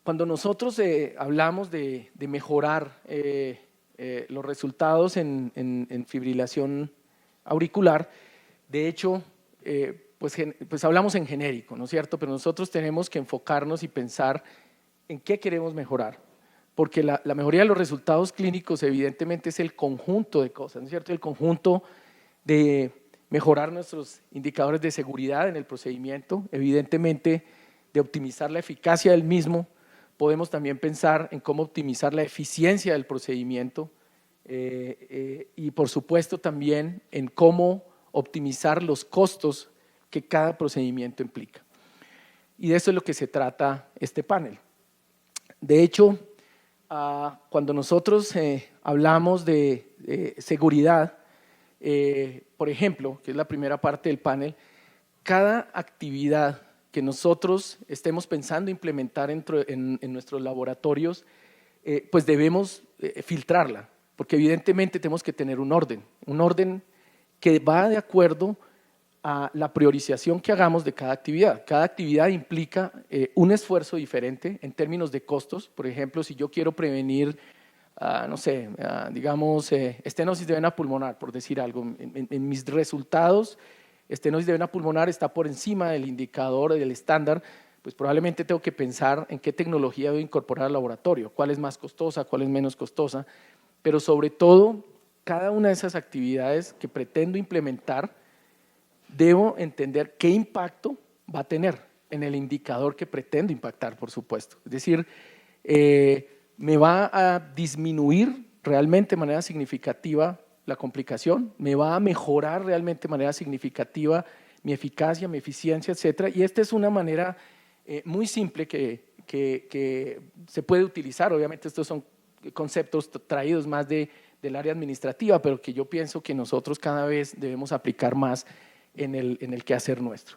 Cuando nosotros hablamos de mejorar los resultados en fibrilación auricular, de hecho, pues hablamos en genérico, ¿no es cierto? Pero nosotros tenemos que enfocarnos y pensar en qué queremos mejorar, porque la mejoría de los resultados clínicos evidentemente es el conjunto de cosas, ¿no es cierto? El conjunto de mejorar nuestros indicadores de seguridad en el procedimiento, evidentemente de optimizar la eficacia del mismo. Podemos también pensar en cómo optimizar la eficiencia del procedimiento y por supuesto también en cómo optimizar los costos que cada procedimiento implica. Y de eso es lo que se trata este panel. De hecho, cuando nosotros hablamos de seguridad, por ejemplo, que es la primera parte del panel, cada actividad que nosotros estemos pensando implementar en nuestros laboratorios, pues debemos filtrarla, porque evidentemente tenemos que tener un orden que va de acuerdo a la priorización que hagamos de cada actividad. Cada actividad implica un esfuerzo diferente en términos de costos. Por ejemplo, si yo quiero prevenir, no sé, digamos, estenosis de vena pulmonar, por decir algo, en mis resultados, estenosis de vena pulmonar está por encima del indicador, del estándar, pues probablemente tengo que pensar en qué tecnología debo incorporar al laboratorio, cuál es más costosa, cuál es menos costosa, pero sobre todo, cada una de esas actividades que pretendo implementar, debo entender qué impacto va a tener en el indicador que pretendo impactar, por supuesto. Es decir, me va a disminuir realmente de manera significativa la complicación, me va a mejorar realmente de manera significativa mi eficacia, mi eficiencia, etcétera. Y esta es una manera muy simple que se puede utilizar. Obviamente estos son conceptos traídos más del área administrativa, pero que yo pienso que nosotros cada vez debemos aplicar más en el quehacer nuestro.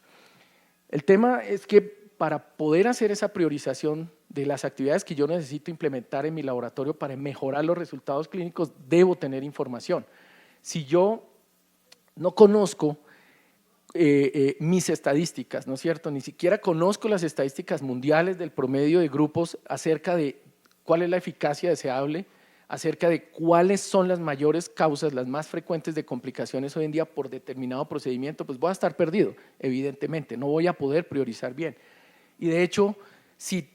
El tema es que para poder hacer esa priorización de las actividades que yo necesito implementar en mi laboratorio para mejorar los resultados clínicos, debo tener información. Si yo no conozco mis estadísticas, ¿no es cierto? Ni siquiera conozco las estadísticas mundiales del promedio de grupos acerca de cuál es la eficacia deseable, acerca de cuáles son las mayores causas, las más frecuentes de complicaciones hoy en día por determinado procedimiento, pues voy a estar perdido, evidentemente, no voy a poder priorizar bien. Y de hecho, si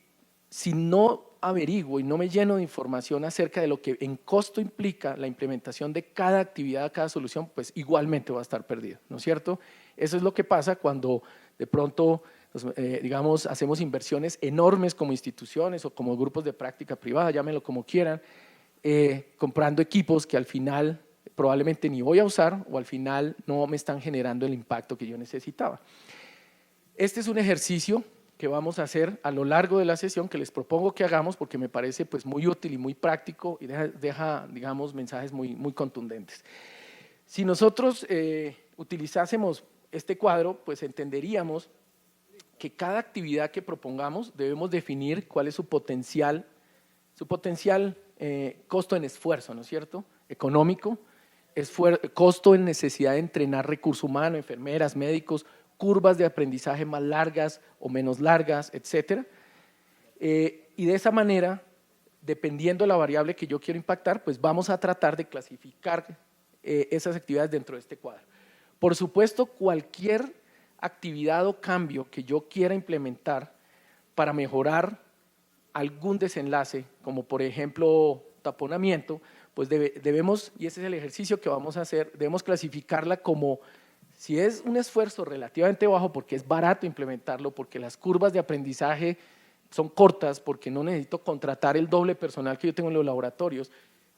no averiguo y no me lleno de información acerca de lo que en costo implica la implementación de cada actividad, cada solución, pues igualmente va a estar perdido, ¿no es cierto? Eso es lo que pasa cuando de pronto, digamos, hacemos inversiones enormes como instituciones o como grupos de práctica privada, llámenlo como quieran, comprando equipos que al final probablemente ni voy a usar o al final no me están generando el impacto que yo necesitaba. Este es un ejercicio que vamos a hacer a lo largo de la sesión, que les propongo que hagamos porque me parece pues, muy útil y muy práctico y deja digamos, mensajes muy contundentes. Si nosotros utilizásemos este cuadro, pues entenderíamos que cada actividad que propongamos debemos definir cuál es su potencial costo en esfuerzo, ¿no es cierto? Económico, costo en necesidad de entrenar recurso humano, enfermeras, médicos, curvas de aprendizaje más largas o menos largas, etcétera. Y de esa manera, dependiendo de la variable que yo quiero impactar, pues vamos a tratar de clasificar esas actividades dentro de este cuadro. Por supuesto, cualquier actividad o cambio que yo quiera implementar para mejorar algún desenlace, como por ejemplo taponamiento, pues debemos, y ese es el ejercicio que vamos a hacer, debemos clasificarla como si es un esfuerzo relativamente bajo porque es barato implementarlo, porque las curvas de aprendizaje son cortas, porque no necesito contratar el doble personal que yo tengo en los laboratorios,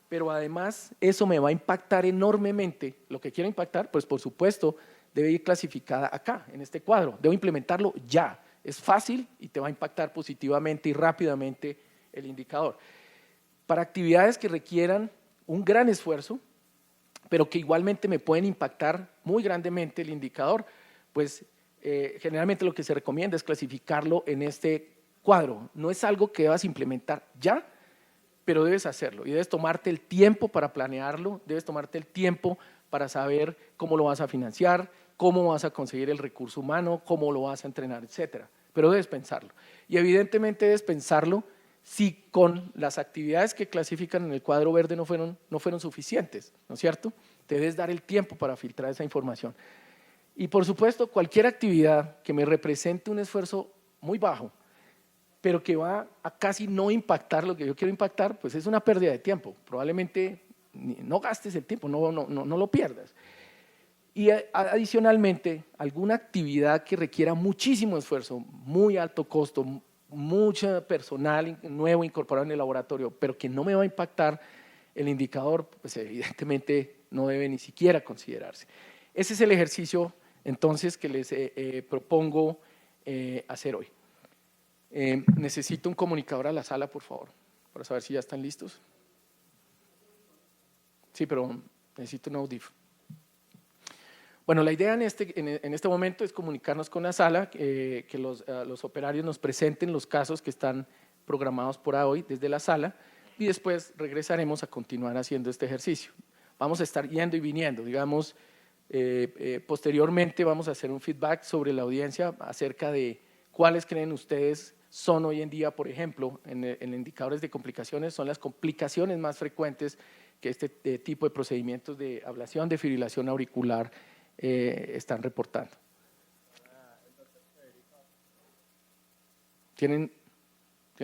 pero además eso me va a impactar enormemente, lo que quiero impactar, pues por supuesto debe ir clasificada acá, en este cuadro, debo implementarlo ya. Es fácil y te va a impactar positivamente y rápidamente el indicador. Para actividades que requieran un gran esfuerzo, pero que igualmente me pueden impactar muy grandemente el indicador, pues generalmente lo que se recomienda es clasificarlo en este cuadro. No es algo que debas implementar ya, pero debes hacerlo y debes tomarte el tiempo para planearlo, debes tomarte el tiempo para saber cómo lo vas a financiar, cómo vas a conseguir el recurso humano, cómo lo vas a entrenar, etcétera. Pero debes pensarlo. Y evidentemente debes pensarlo si con las actividades que clasifican en el cuadro verde no fueron suficientes, ¿no es cierto? Debes dar el tiempo para filtrar esa información. Y por supuesto, cualquier actividad que me represente un esfuerzo muy bajo, pero que va a casi no impactar lo que yo quiero impactar, pues es una pérdida de tiempo. Probablemente no gastes el tiempo, no lo pierdas. Y adicionalmente, alguna actividad que requiera muchísimo esfuerzo, muy alto costo, mucho personal nuevo incorporado en el laboratorio, pero que no me va a impactar el indicador, pues evidentemente no debe ni siquiera considerarse. Ese es el ejercicio entonces que les propongo hacer hoy. Necesito un comunicador a la sala, por favor, para saber si ya están listos. Sí, pero necesito un audífono. Bueno, la idea en este momento es comunicarnos con la sala, que los operarios nos presenten los casos que están programados por hoy desde la sala y después regresaremos a continuar haciendo este ejercicio. Vamos a estar yendo y viniendo, digamos, posteriormente vamos a hacer un feedback sobre la audiencia acerca de cuáles creen ustedes son hoy en día, por ejemplo, en indicadores de complicaciones, son las complicaciones más frecuentes que este tipo de procedimientos de ablación de fibrilación auricular están reportando. ¿Tienen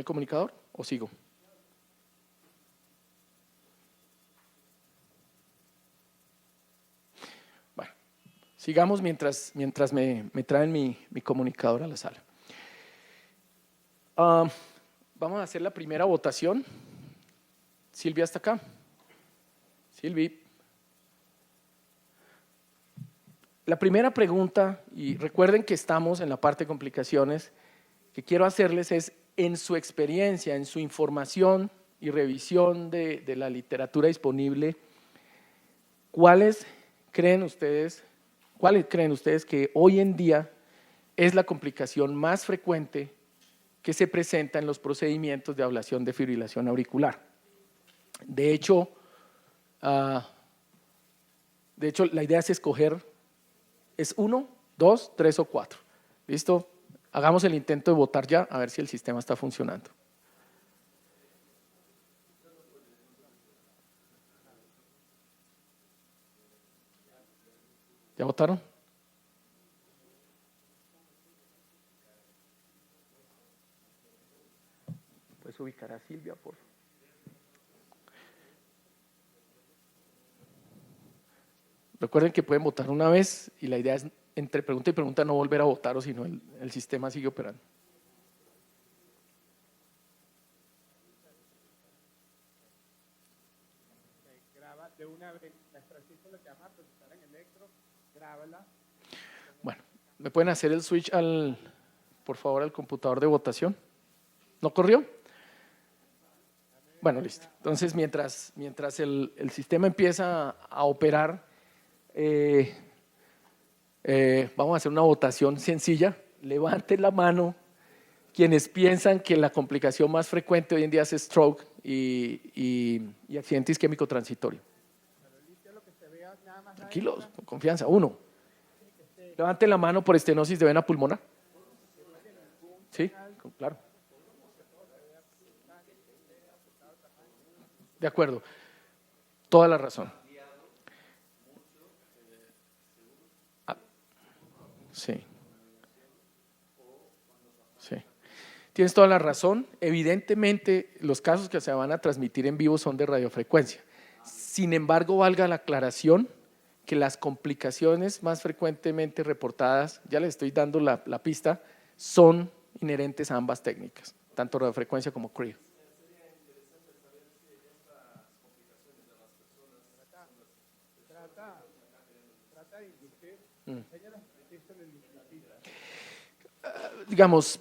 comunicador o sigo? Bueno, sigamos mientras me traen mi comunicador a la sala. Vamos a hacer la primera votación. Silvia está acá. Silvi. La primera pregunta, y recuerden que estamos en la parte de complicaciones, que quiero hacerles es, en su experiencia, en su información y revisión de la literatura disponible, ¿cuáles creen ustedes que hoy en día es la complicación más frecuente que se presenta en los procedimientos de ablación de fibrilación auricular? De hecho, la idea es escoger, es 1, 2, 3 o 4. ¿Listo? Hagamos el intento de votar ya, a ver si el sistema está funcionando. ¿Ya votaron? ¿Puedes ubicar a Silvia, por favor? Recuerden que pueden votar una vez y la idea es entre pregunta y pregunta no volver a votar o si no el sistema sigue operando. Graba de una vez, Francisco lo llama, preguntar en electro, grábala. Bueno, ¿me pueden hacer el switch por favor, al computador de votación? ¿No corrió? Bueno, listo. Entonces, mientras el sistema empieza a operar, vamos a hacer una votación sencilla. Levanten la mano quienes piensan que la complicación más frecuente hoy en día es stroke y accidente isquémico transitorio. Tranquilos, con confianza. 1. Levanten la mano por estenosis de vena pulmonar. Sí, claro. De acuerdo. Toda la razón. Sí. Sí. Tienes toda la razón. Evidentemente, los casos que se van a transmitir en vivo son de radiofrecuencia. Sin embargo, valga la aclaración que las complicaciones más frecuentemente reportadas, ya les estoy dando la pista, son inherentes a ambas técnicas, tanto radiofrecuencia como CRIO. Trata de inducir, digamos,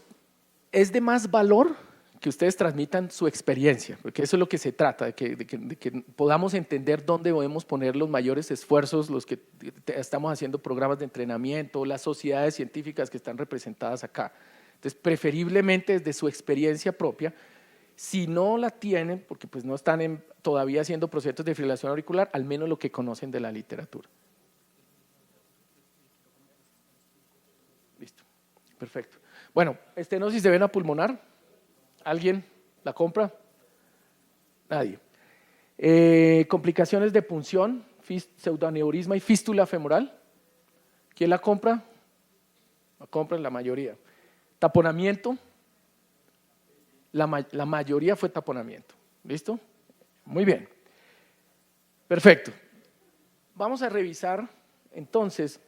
es de más valor que ustedes transmitan su experiencia, porque eso es lo que se trata, de que podamos entender dónde podemos poner los mayores esfuerzos, los que estamos haciendo programas de entrenamiento, las sociedades científicas que están representadas acá. Entonces, preferiblemente desde su experiencia propia, si no la tienen, porque pues no están todavía haciendo procedimientos de fibrilación auricular, al menos lo que conocen de la literatura. Listo, perfecto. Bueno, estenosis de vena pulmonar. ¿Alguien ¿La compra? Nadie. Complicaciones de punción, pseudoaneurisma y fístula femoral. ¿Quién la compra? La compran la mayoría. Taponamiento. La mayoría fue taponamiento. ¿Listo? Muy bien. Perfecto. Vamos a revisar entonces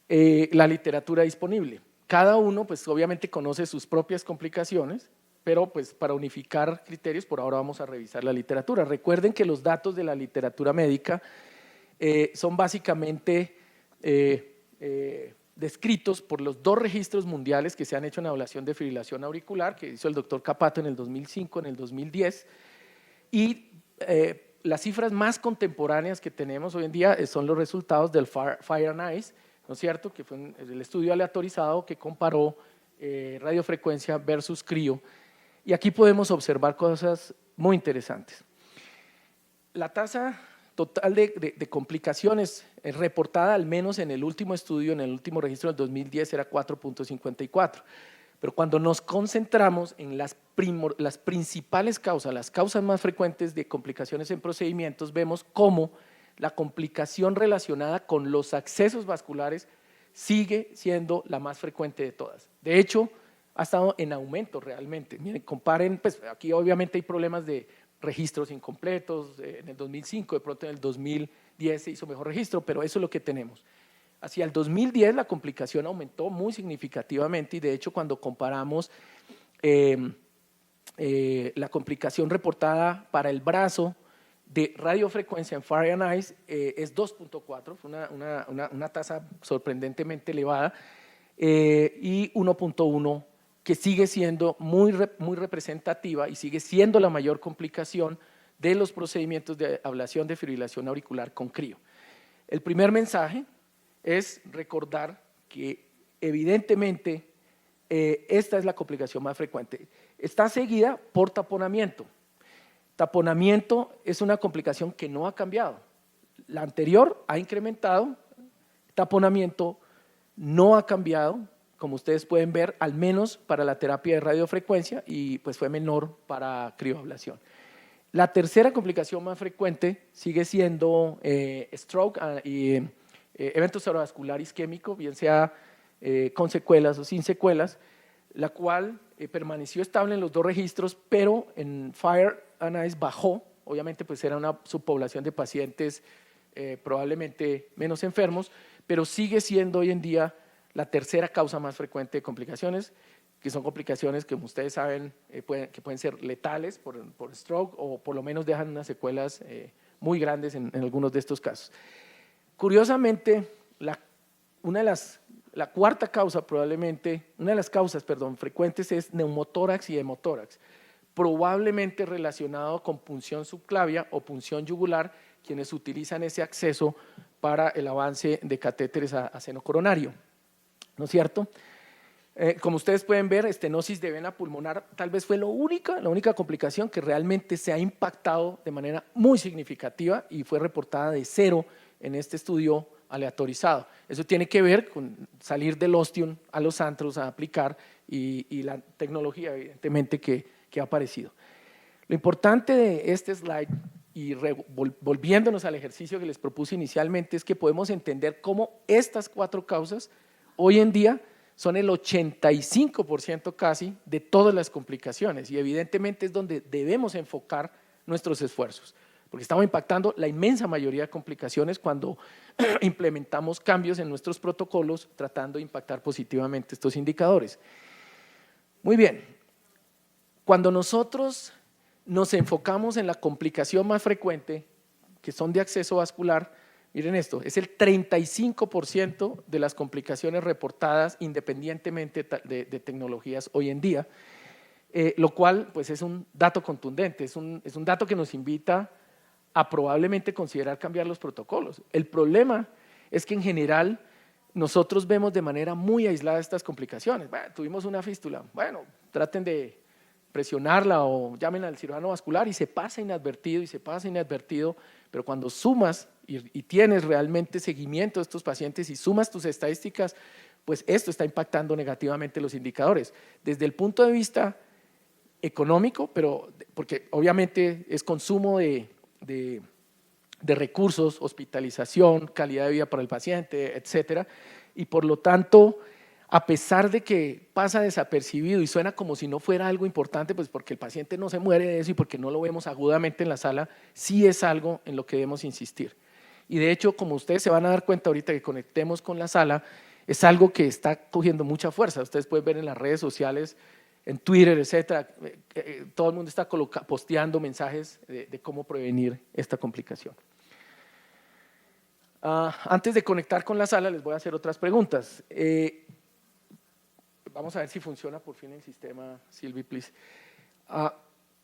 la literatura disponible. Cada uno, pues obviamente conoce sus propias complicaciones, pero pues para unificar criterios, por ahora vamos a revisar la literatura. Recuerden que los datos de la literatura médica son básicamente descritos por los 2 registros mundiales que se han hecho en ablación de fibrilación auricular, que hizo el doctor Capato en el 2005, en el 2010, y las cifras más contemporáneas que tenemos hoy en día son los resultados del Fire and Ice, ¿no es cierto?, que fue el estudio aleatorizado que comparó radiofrecuencia versus crío, y aquí podemos observar cosas muy interesantes. La tasa total de complicaciones reportada, al menos en el último estudio, en el último registro del 2010, era 4.54. Pero cuando nos concentramos en las principales causas, las causas más frecuentes de complicaciones en procedimientos, vemos cómo la complicación relacionada con los accesos vasculares sigue siendo la más frecuente de todas. De hecho, ha estado en aumento realmente. Miren, comparen, pues aquí obviamente hay problemas de registros incompletos, en el 2005, de pronto en el 2010 se hizo mejor registro, pero eso es lo que tenemos. Hacia el 2010 la complicación aumentó muy significativamente y de hecho cuando comparamos la complicación reportada para el brazo de radiofrecuencia en Fire and Ice es 2.4, fue una tasa sorprendentemente elevada, y 1.1 que sigue siendo muy representativa y sigue siendo la mayor complicación de los procedimientos de ablación de fibrilación auricular con crío. El primer mensaje es recordar que evidentemente esta es la complicación más frecuente. Está seguida por taponamiento. Taponamiento es una complicación que no ha cambiado. La anterior ha incrementado, taponamiento no ha cambiado, como ustedes pueden ver, al menos para la terapia de radiofrecuencia y pues fue menor para crioablación. La tercera complicación más frecuente sigue siendo stroke y evento cerebrovascular isquémico, bien sea con secuelas o sin secuelas, la cual permaneció estable en los 2 registros, pero en Fire and Ice bajó, obviamente pues era una subpoblación de pacientes probablemente menos enfermos, pero sigue siendo hoy en día la tercera causa más frecuente de complicaciones, que son complicaciones que, como ustedes saben, que pueden ser letales por stroke o por lo menos dejan unas secuelas muy grandes en algunos de estos casos. Curiosamente, la cuarta causa probablemente, una de las causas, frecuentes es neumotórax y hemotórax, probablemente relacionado con punción subclavia o punción yugular, quienes utilizan ese acceso para el avance de catéteres a seno coronario, ¿no es cierto? Como ustedes pueden ver, estenosis de vena pulmonar tal vez fue la única complicación que realmente se ha impactado de manera muy significativa y fue reportada de 0 en este estudio aleatorizado. Eso tiene que ver con salir del ostium a los antros a aplicar y la tecnología evidentemente que ha aparecido. Lo importante de este slide y volviéndonos al ejercicio que les propuse inicialmente es que podemos entender cómo estas 4 causas hoy en día son el 85% casi de todas las complicaciones y evidentemente es donde debemos enfocar nuestros esfuerzos, porque estamos impactando la inmensa mayoría de complicaciones cuando implementamos cambios en nuestros protocolos tratando de impactar positivamente estos indicadores. Muy bien, cuando nosotros nos enfocamos en la complicación más frecuente, que son de acceso vascular, miren esto, es el 35% de las complicaciones reportadas independientemente de tecnologías hoy en día, lo cual pues es un dato contundente, es un dato que nos invita a probablemente considerar cambiar los protocolos. El problema es que en general nosotros vemos de manera muy aislada estas complicaciones. Bueno, tuvimos una fístula, bueno, traten de presionarla o llamen al cirujano vascular y se pasa inadvertido, pero cuando sumas y tienes realmente seguimiento de estos pacientes y sumas tus estadísticas, pues esto está impactando negativamente los indicadores. Desde el punto de vista económico, pero porque obviamente es consumo de recursos, hospitalización, calidad de vida para el paciente, etcétera, y por lo tanto, a pesar de que pasa desapercibido y suena como si no fuera algo importante, pues porque el paciente no se muere de eso y porque no lo vemos agudamente en la sala, sí es algo en lo que debemos insistir. Y de hecho, como ustedes se van a dar cuenta ahorita que conectemos con la sala, es algo que está cogiendo mucha fuerza. Ustedes pueden ver en las redes sociales, en Twitter, etcétera, todo el mundo está posteando mensajes de cómo prevenir esta complicación. Antes de conectar con la sala, les voy a hacer otras preguntas. Vamos a ver si funciona por fin el sistema, Silvi, please.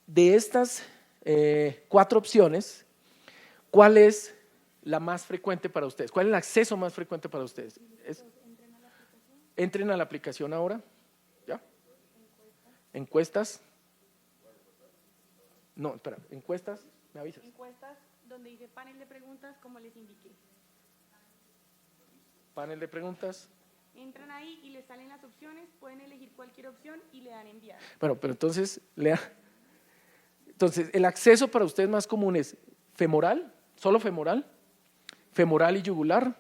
De estas 4 opciones, ¿cuál es la más frecuente para ustedes? ¿Cuál es el acceso más frecuente para ustedes? Entren a la aplicación ahora. ¿Ya? Encuestas. No, espera, encuestas, ¿me avisas? Encuestas donde dice panel de preguntas, como les indiqué. Panel de preguntas. Entran ahí y les salen las opciones, pueden elegir cualquier opción y le dan enviar. Bueno, pero entonces, entonces el acceso para ustedes más común es femoral, solo femoral, femoral y yugular,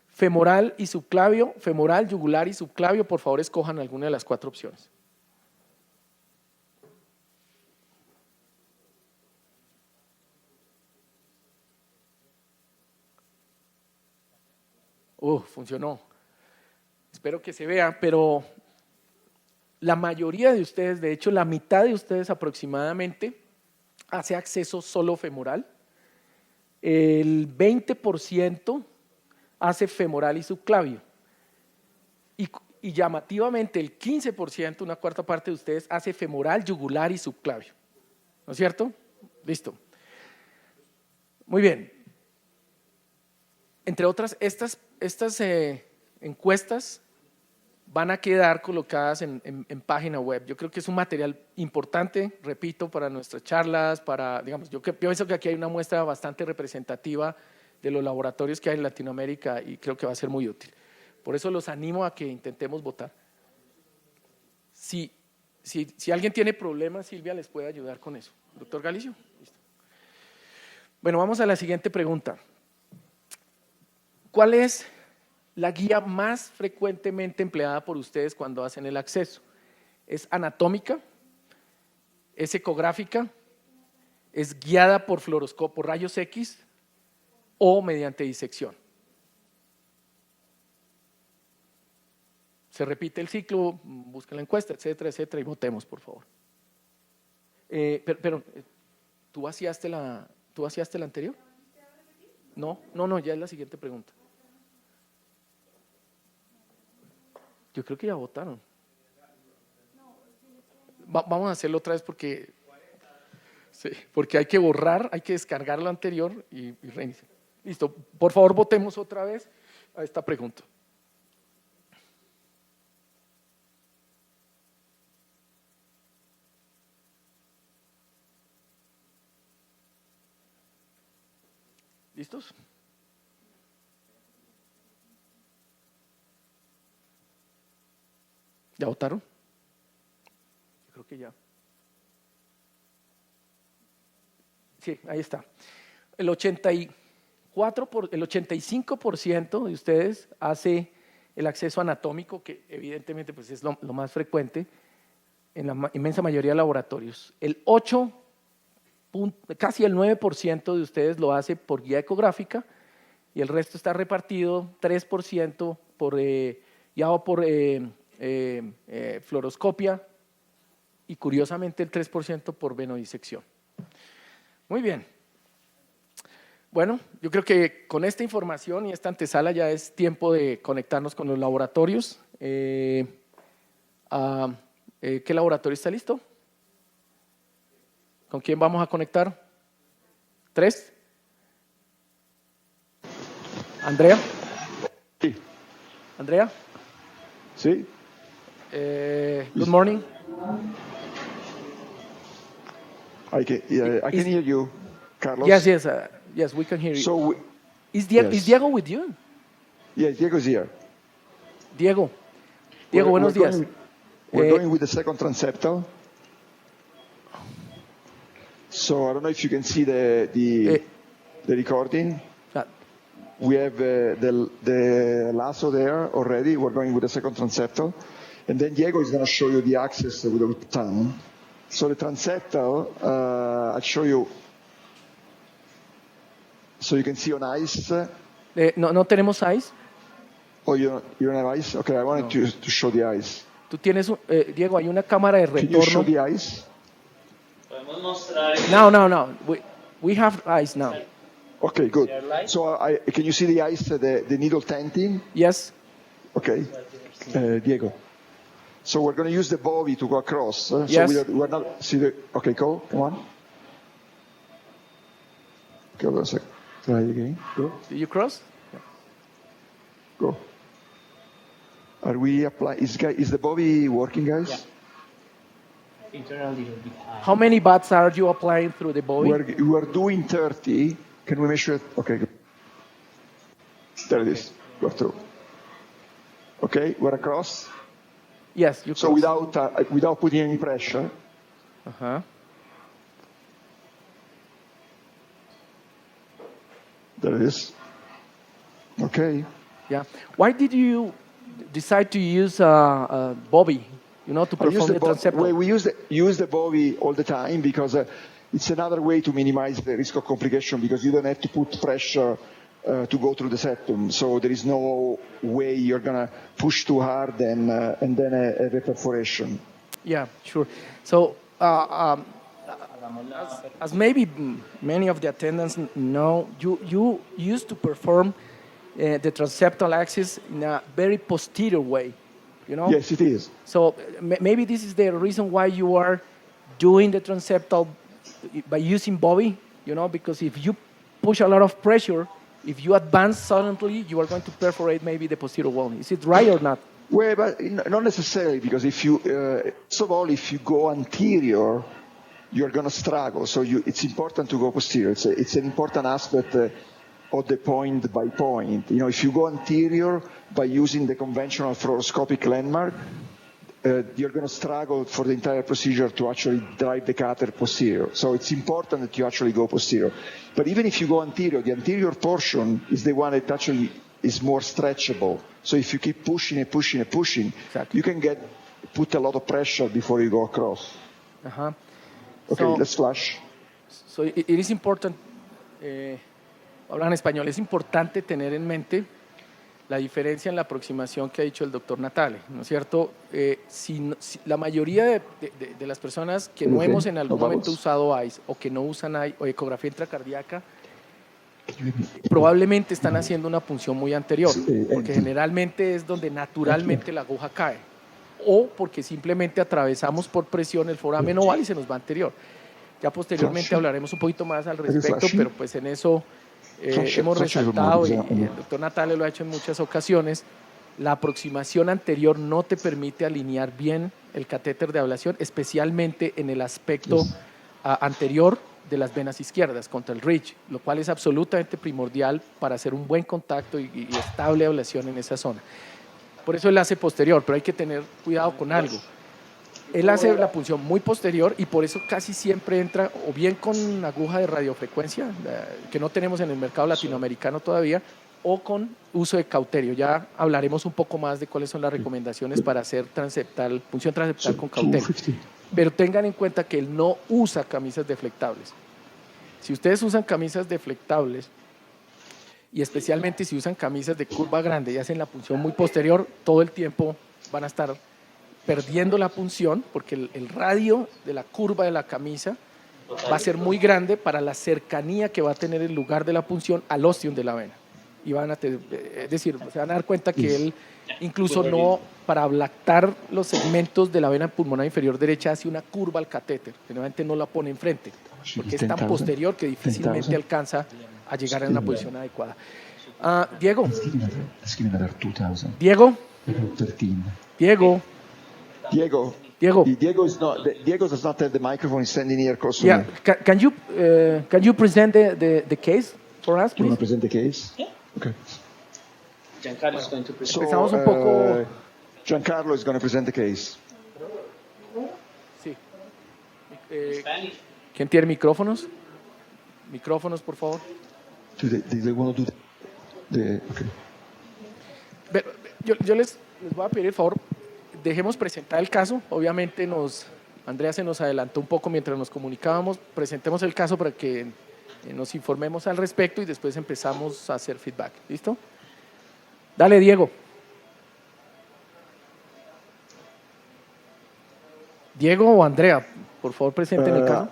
femoral y subclavio, femoral, yugular y subclavio. Por favor, escojan alguna de las 4 opciones. Funcionó. Espero que se vea, pero la mayoría de ustedes, de hecho la mitad de ustedes aproximadamente, hace acceso solo femoral. El 20% hace femoral y subclavio. Y llamativamente el 15%, una cuarta parte de ustedes, hace femoral, yugular y subclavio. ¿No es cierto? Listo. Muy bien. Entre otras, estas encuestas van a quedar colocadas en página web. Yo creo que es un material importante, repito, para nuestras charlas, digamos, yo pienso que aquí hay una muestra bastante representativa de los laboratorios que hay en Latinoamérica y creo que va a ser muy útil. Por eso los animo a que intentemos votar. Si alguien tiene problemas, Silvia les puede ayudar con eso. Doctor Galicio. Listo. Bueno, vamos a la siguiente pregunta. ¿Cuál es la guía más frecuentemente empleada por ustedes cuando hacen el acceso? ¿Es anatómica? ¿Es ecográfica? ¿Es guiada por fluoroscopio, por rayos X? ¿O mediante disección? Se repite el ciclo, busquen la encuesta, etcétera, etcétera, y votemos, por favor. Pero ¿tú vaciaste la anterior? No, ya es la siguiente pregunta. Yo creo que ya votaron. Vamos a hacerlo otra vez porque hay que borrar, hay que descargar lo anterior y reiniciar. Listo, por favor votemos otra vez a esta pregunta. ¿Listos? ¿Ya votaron? Yo creo que ya. Sí, ahí está. El 85% de ustedes hace el acceso anatómico, que evidentemente pues es lo más frecuente en la inmensa mayoría de laboratorios. Casi el 9% de ustedes lo hace por guía ecográfica y el resto está repartido 3% por fluoroscopia y curiosamente el 3% por venodisección. Muy bien. Bueno, yo creo que con esta información y esta antesala ya es tiempo de conectarnos con los laboratorios. ¿Qué laboratorio está listo? ¿Con quién vamos a conectar? ¿3? ¿Andrea? Sí. ¿Andrea? Sí. Good morning. I can hear you, Carlos. Yes, we can hear you. So Is Diego with you? Yes, Diego's here. Diego, buenos días. We're going with the second transeptal. So I don't know if you can see the recording. sea, We have the lasso there already. We're going with the second transeptal. And then Diego is going to show you the axis with the tongue. So the transeptal, I'll show you. So you can see on ice. no tenemos ice. Oh, you don't have ice? Okay, I wanted to show the ice. Tú tienes, Diego, hay una cámara de Can you show retorno. the ice? Podemos mostrar el- No. We have ice now. Okay, good. So can you see the ice, the needle tenting? Yes. Okay. Diego. So we're going to use the bowie to go across. Yes. So we're not. See the. Okay, go. Come on. Okay, hold on a second. Try it again. Go. Did you cross? Go. Are we applying? Is the bowie working, guys? Yeah. Internal little bit high. How many bats are you applying through the bowie? We're doing 30. Can we measure it? Okay. Good. There it is. Go through. Okay, we're across. Yes, you So cross. without putting any pressure. Uh-huh. There it is. Okay. Yeah. Why did you decide to use Bobby, to I use perform the transeptal? we use the bowie all the time because it's another way to minimize the risk of complication because you don't have to put pressure to go through the septum. So there is no way you're going to push too hard and then a perforation. Yeah, sure. So, as maybe many of the attendants know, you used to perform the transeptal axis in a very posterior way, Yes, it is. So maybe this is the reason why you are doing the transeptal by using Bobby, because if you push a lot of pressure, if you advance suddenly, you are going to perforate maybe the posterior wall. Is it right or not? Well, but not necessarily because if you, first of all, if you go anterior, you're going to struggle. So it's important to go posterior. It's an important aspect of the point by point. If you go anterior by using the conventional fluoroscopic landmark, you're going to struggle for the entire procedure to actually drive the catheter posterior. So it's important that you actually go posterior. But even if you go anterior, the anterior portion is the one that actually is more stretchable. So if you keep pushing and pushing and pushing, Exactly. you can put a lot of pressure before you go across. Uh-huh. Okay, So- let's flash. So it is important, hablan español, es importante tener en mente la diferencia en la aproximación que ha dicho el doctor Natale, ¿no es cierto? Si la mayoría de las personas que no Ok, hemos en algún nos momento vamos. usado ICE o que no usan ICE o ecografía intracardíaca, probablemente están haciendo una punción muy anterior, Sí, porque generalmente es donde naturalmente la aguja cae, o porque simplemente atravesamos por presión el foramen oval y se nos va anterior. Ya posteriormente Flash. hablaremos un poquito más al you respecto, flashing? pero pues en eso Flash, hemos flash resaltado, y everyone, el doctor Natale lo ha hecho en muchas ocasiones, la aproximación anterior no te permite alinear bien el catéter de ablación, especialmente en el aspecto anterior de las venas izquierdas contra el ridge, lo cual es absolutamente primordial para hacer un buen contacto y estable ablación en esa zona. Por eso él hace posterior, pero hay que tener cuidado con algo. Él hace la punción muy posterior y por eso casi siempre entra o bien con aguja de radiofrecuencia, que no tenemos en el mercado latinoamericano todavía, o con uso de cauterio. Ya hablaremos un poco más de cuáles son las recomendaciones para hacer punción transeptal con cauterio. Pero tengan en cuenta que él no usa camisas deflectables. Si ustedes usan camisas deflectables, y especialmente si usan camisas de curva grande y hacen la punción muy posterior, todo el tiempo van a estar perdiendo la punción porque el radio de la curva de la camisa va a ser muy grande para la cercanía que va a tener el lugar de la punción al ostium de la vena. Y van a es decir, se van a dar cuenta que él incluso no, para ablactar los segmentos de la vena pulmonar inferior derecha, hace una curva al catéter, generalmente no la pone enfrente, porque es tan posterior que difícilmente alcanza a llegar en una posición adecuada. Diego, Let's give another 2000. Diego, 13. Diego, Diego. Diego. Diego does not have the microphone. He's standing here close to Yeah, me. can you present the case for us, Do you want please? to present the case? Okay. Giancarlo is going to present. Empezamos un poco- Giancarlo is going to present the case. Sí. Spanish. ¿Quién tiene micrófonos? Micrófonos, por favor. Do they want to do okay. Yo les voy a pedir el favor, dejemos presentar el caso. Obviamente Andrea se nos adelantó un poco mientras nos comunicábamos. Presentemos el caso para que nos informemos al respecto y después empezamos a hacer feedback. ¿Listo? Dale, Diego. Diego o Andrea, por favor, presenten el caso.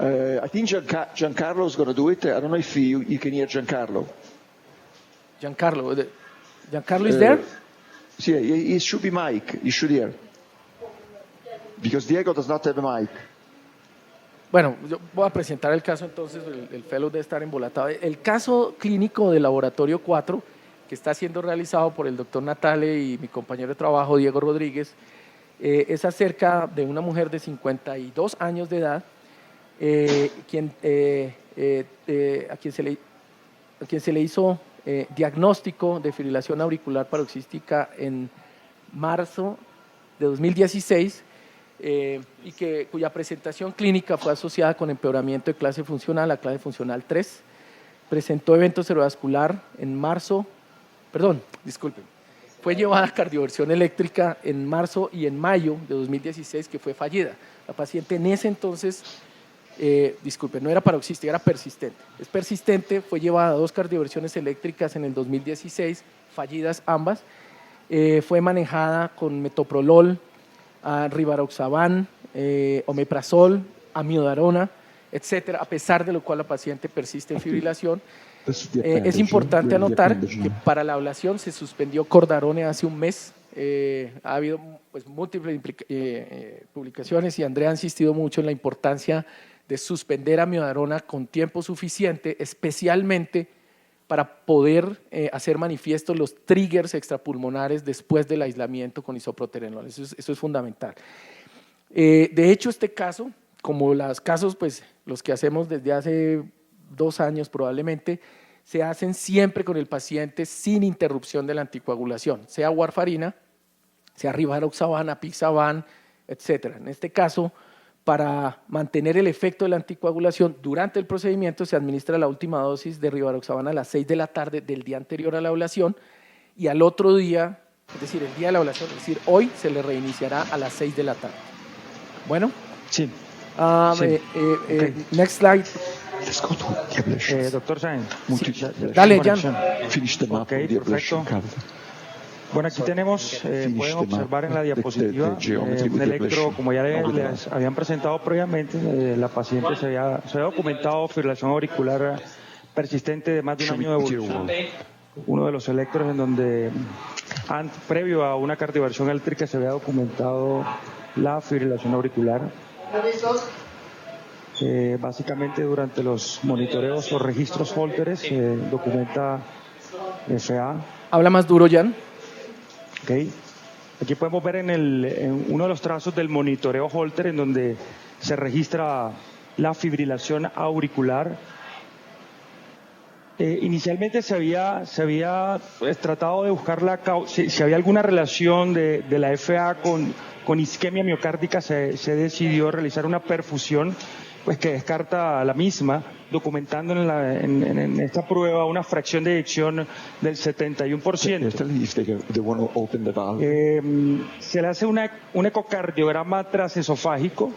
I think Giancarlo is going to do it. I don't know if you can hear Giancarlo. Giancarlo is there? Yeah, it should be Mike. You should hear. Because Diego does not have a mic. Bueno, yo voy a presentar el caso entonces, el fellow debe estar embolatado. El caso clínico del laboratorio 4, que está siendo realizado por el doctor Natale y mi compañero de trabajo, Diego Rodríguez, es acerca de una mujer de 52 años de edad, a quien se le hizo diagnóstico de fibrilación auricular paroxística en marzo de 2016 y cuya presentación clínica fue asociada con empeoramiento de clase funcional, la clase funcional 3. Presentó evento cerebrovascular en marzo, fue llevada a cardioversión eléctrica en marzo y en mayo de 2016, que fue fallida. La paciente en ese entonces, no era paroxística, era persistente. Es persistente, fue llevada a 2 cardioversiones eléctricas en el 2016, fallidas ambas. Fue manejada con metoprolol, rivaroxaban, omeprazol, amiodarona, etcétera, a pesar de lo cual la paciente persiste en fibrilación. Es importante anotar que para la ablación se suspendió cordarone hace un mes. Ha habido pues, múltiples publicaciones y Andrea ha insistido mucho en la importancia de suspender amiodarona con tiempo suficiente, especialmente para poder hacer manifiestos los triggers extrapulmonares después del aislamiento con isoproterenol. Eso es fundamental. De hecho, este caso, como los casos, pues, los que hacemos desde hace 2 años probablemente, se hacen siempre con el paciente sin interrupción de la anticoagulación, sea warfarina, sea rivaroxaban, apixaban, etc. En este caso, para mantener el efecto de la anticoagulación durante el procedimiento se administra la última dosis de rivaroxaban a las 6 de la tarde del día anterior a la ablación y al otro día, es decir, el día de la ablación, es decir, hoy se le reiniciará a las 6 de la tarde. Bueno. Sí. Okay. Next slide. Let's go to the ablation. Doctor Sáenz. Dale, Jan. Finish the map Okay, of the ablation perfecto. catheter. Bueno, aquí tenemos, pueden observar en la diapositiva, un electro, como ya les habían presentado previamente, la paciente se había documentado fibrilación auricular persistente de más de un año de evolución. Uno de los electros en donde, previo a una cardioversión eléctrica, se había documentado la fibrilación auricular. Básicamente durante los monitoreos o registros Holter se documenta FA. Habla más duro, Jan. Okay. Aquí podemos ver en uno de los trazos del monitoreo Holter en donde se registra la fibrilación auricular. Inicialmente se había tratado de buscar si había alguna relación de la FA con isquemia miocárdica. Se decidió realizar una perfusión pues que descarta la misma, documentando en esta prueba una fracción de eyección del 71%. Se le hace un ecocardiograma transesofágico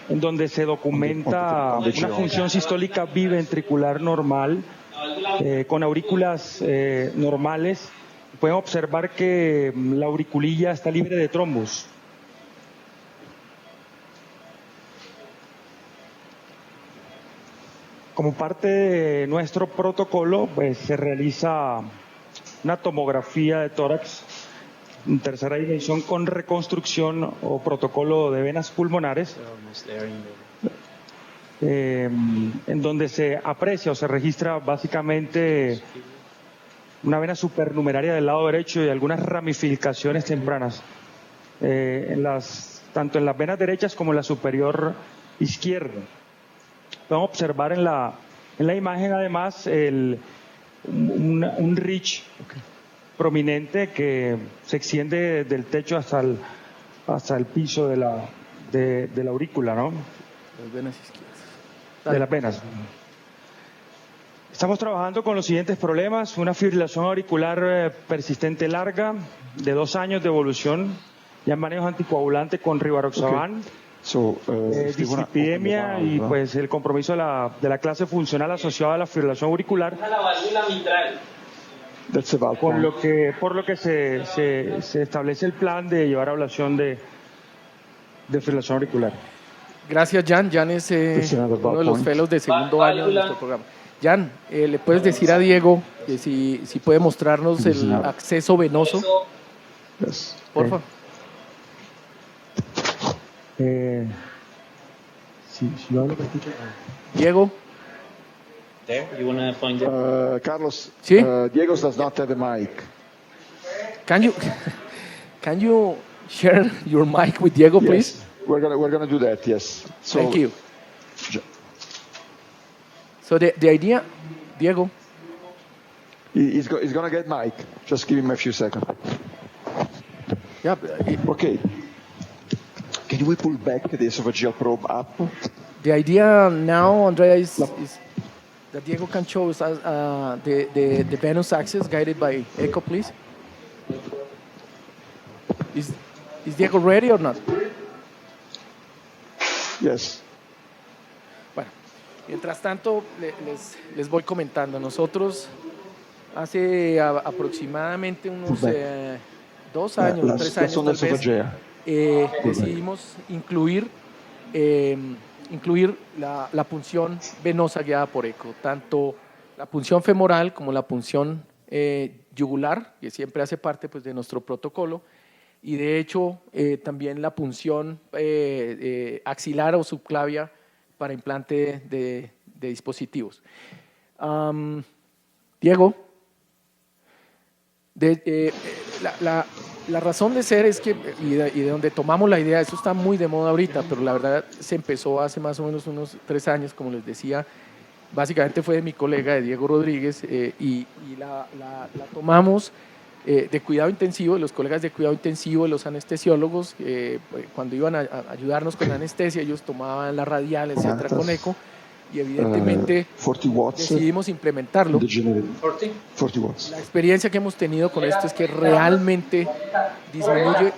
en donde se documenta una función sistólica biventricular normal con aurículas normales. Pueden observar que la auriculilla está libre de trombos. Como parte de nuestro protocolo, pues se realiza una tomografía de tórax en tercera dimensión con reconstrucción o protocolo de venas pulmonares, en donde se aprecia o se registra básicamente una vena supernumeraria del lado derecho y algunas ramificaciones tempranas, tanto en las venas derechas como en la superior izquierda. Podemos observar en la imagen además un ridge prominente que se extiende del techo hasta el piso de de la aurícula, ¿no? Las venas izquierdas. De las venas. Estamos trabajando con los siguientes problemas: una fibrilación auricular persistente larga, de 2 años de evolución, ya en manejo anticoagulante con rivaroxaban, dislipidemia y pues el compromiso de la clase funcional asociada a la fibrilación auricular. La válvula mitral. Por lo que se establece el plan de llevar a ablación de fibrilación auricular. Gracias, Jan. Jan es uno de los fellows de segundo año de nuestro programa. Jan, ¿le puedes decir a Diego que si puede mostrarnos el acceso venoso? Por favor. Diego. There, you want to point it? Carlos, ¿Sí? Diego does not have a mic. Can you share your mic with Diego, please? Yes. We're gonna do that. Yes. So, Thank you. So the idea, Diego. He's gonna get mic. Just give him a few seconds. Yeah. Okay. Can we pull back the esophageal probe up? The idea now, Andrea, is that Diego can show us the venous access guided by echo, please. Is Diego ready or not? Yes. Bueno, mientras tanto, les voy comentando. Nosotros hace aproximadamente unos 2 años, 3 años tal vez, decidimos incluir la punción venosa guiada por eco, tanto la punción femoral como la punción yugular, que siempre hace parte pues, de nuestro protocolo, y de hecho también la punción axilar o subclavia para implante de dispositivos. Diego, la razón de ser es que, y de donde tomamos la idea, eso está muy de moda ahorita, pero la verdad se empezó hace más o menos unos 3 años, como les decía, básicamente fue de mi colega, de Diego Rodríguez, y la tomamos de cuidado intensivo, de los colegas de cuidado intensivo, de los anestesiólogos, cuando iban a ayudarnos con la anestesia, ellos tomaban la radial, etcétera, con eco, y evidentemente 40 watts decidimos implementarlo. 40 watts. La experiencia que hemos tenido con esto es que realmente disminuye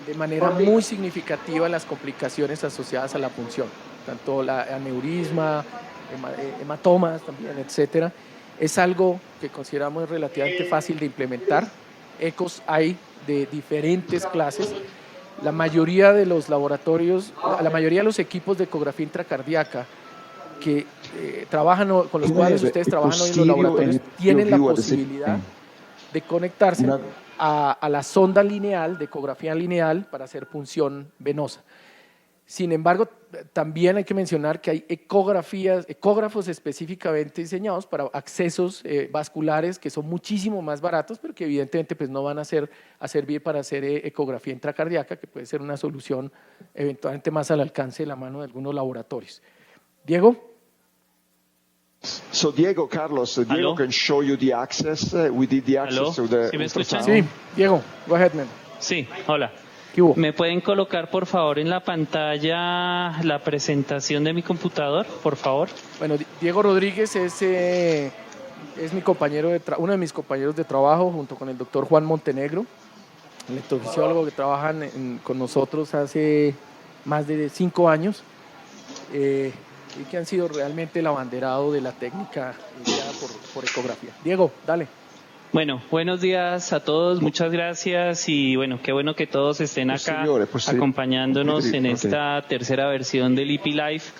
de manera muy significativa las complicaciones asociadas a la punción, tanto la aneurisma, hematomas también, etcétera. Es algo que consideramos relativamente fácil de implementar. Ecos hay de diferentes clases. La mayoría de los laboratorios, la mayoría de los equipos de ecografía intracardíaca que trabajan con los cuales ustedes trabajan hoy en los laboratorios tienen la posibilidad de conectarse a la sonda lineal, de ecografía lineal, para hacer punción venosa. Sin embargo, también hay que mencionar que hay ecógrafos específicamente diseñados para accesos vasculares que son muchísimo más baratos, pero que evidentemente pues, no van a servir para hacer ecografía intracardíaca, que puede ser una solución eventualmente más al alcance de la mano de algunos laboratorios. Diego. So Diego, Carlos, Diego can show you the access. We did the access to the ¿Sí me escuchan? Sí, Diego, go ahead, man. Sí, hola. ¿Qué hubo? ¿Me pueden colocar, por favor, en la pantalla la presentación de mi computador, por favor? Bueno, Diego Rodríguez es mi compañero uno de mis compañeros de trabajo, junto con el doctor Juan Montenegro, electrofisiólogo que trabajan con nosotros hace más de 5 años. Y que han sido realmente el abanderado de la técnica guiada por ecografía. Diego, dale. Bueno, buenos días a todos, muchas gracias y bueno, qué bueno que todos estén acá acompañándonos en esta tercera versión del EP Life.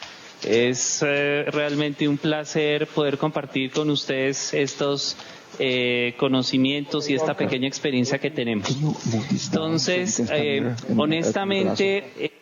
Es realmente un placer poder compartir con ustedes estos conocimientos y esta pequeña experiencia que tenemos. Entonces, honestamente,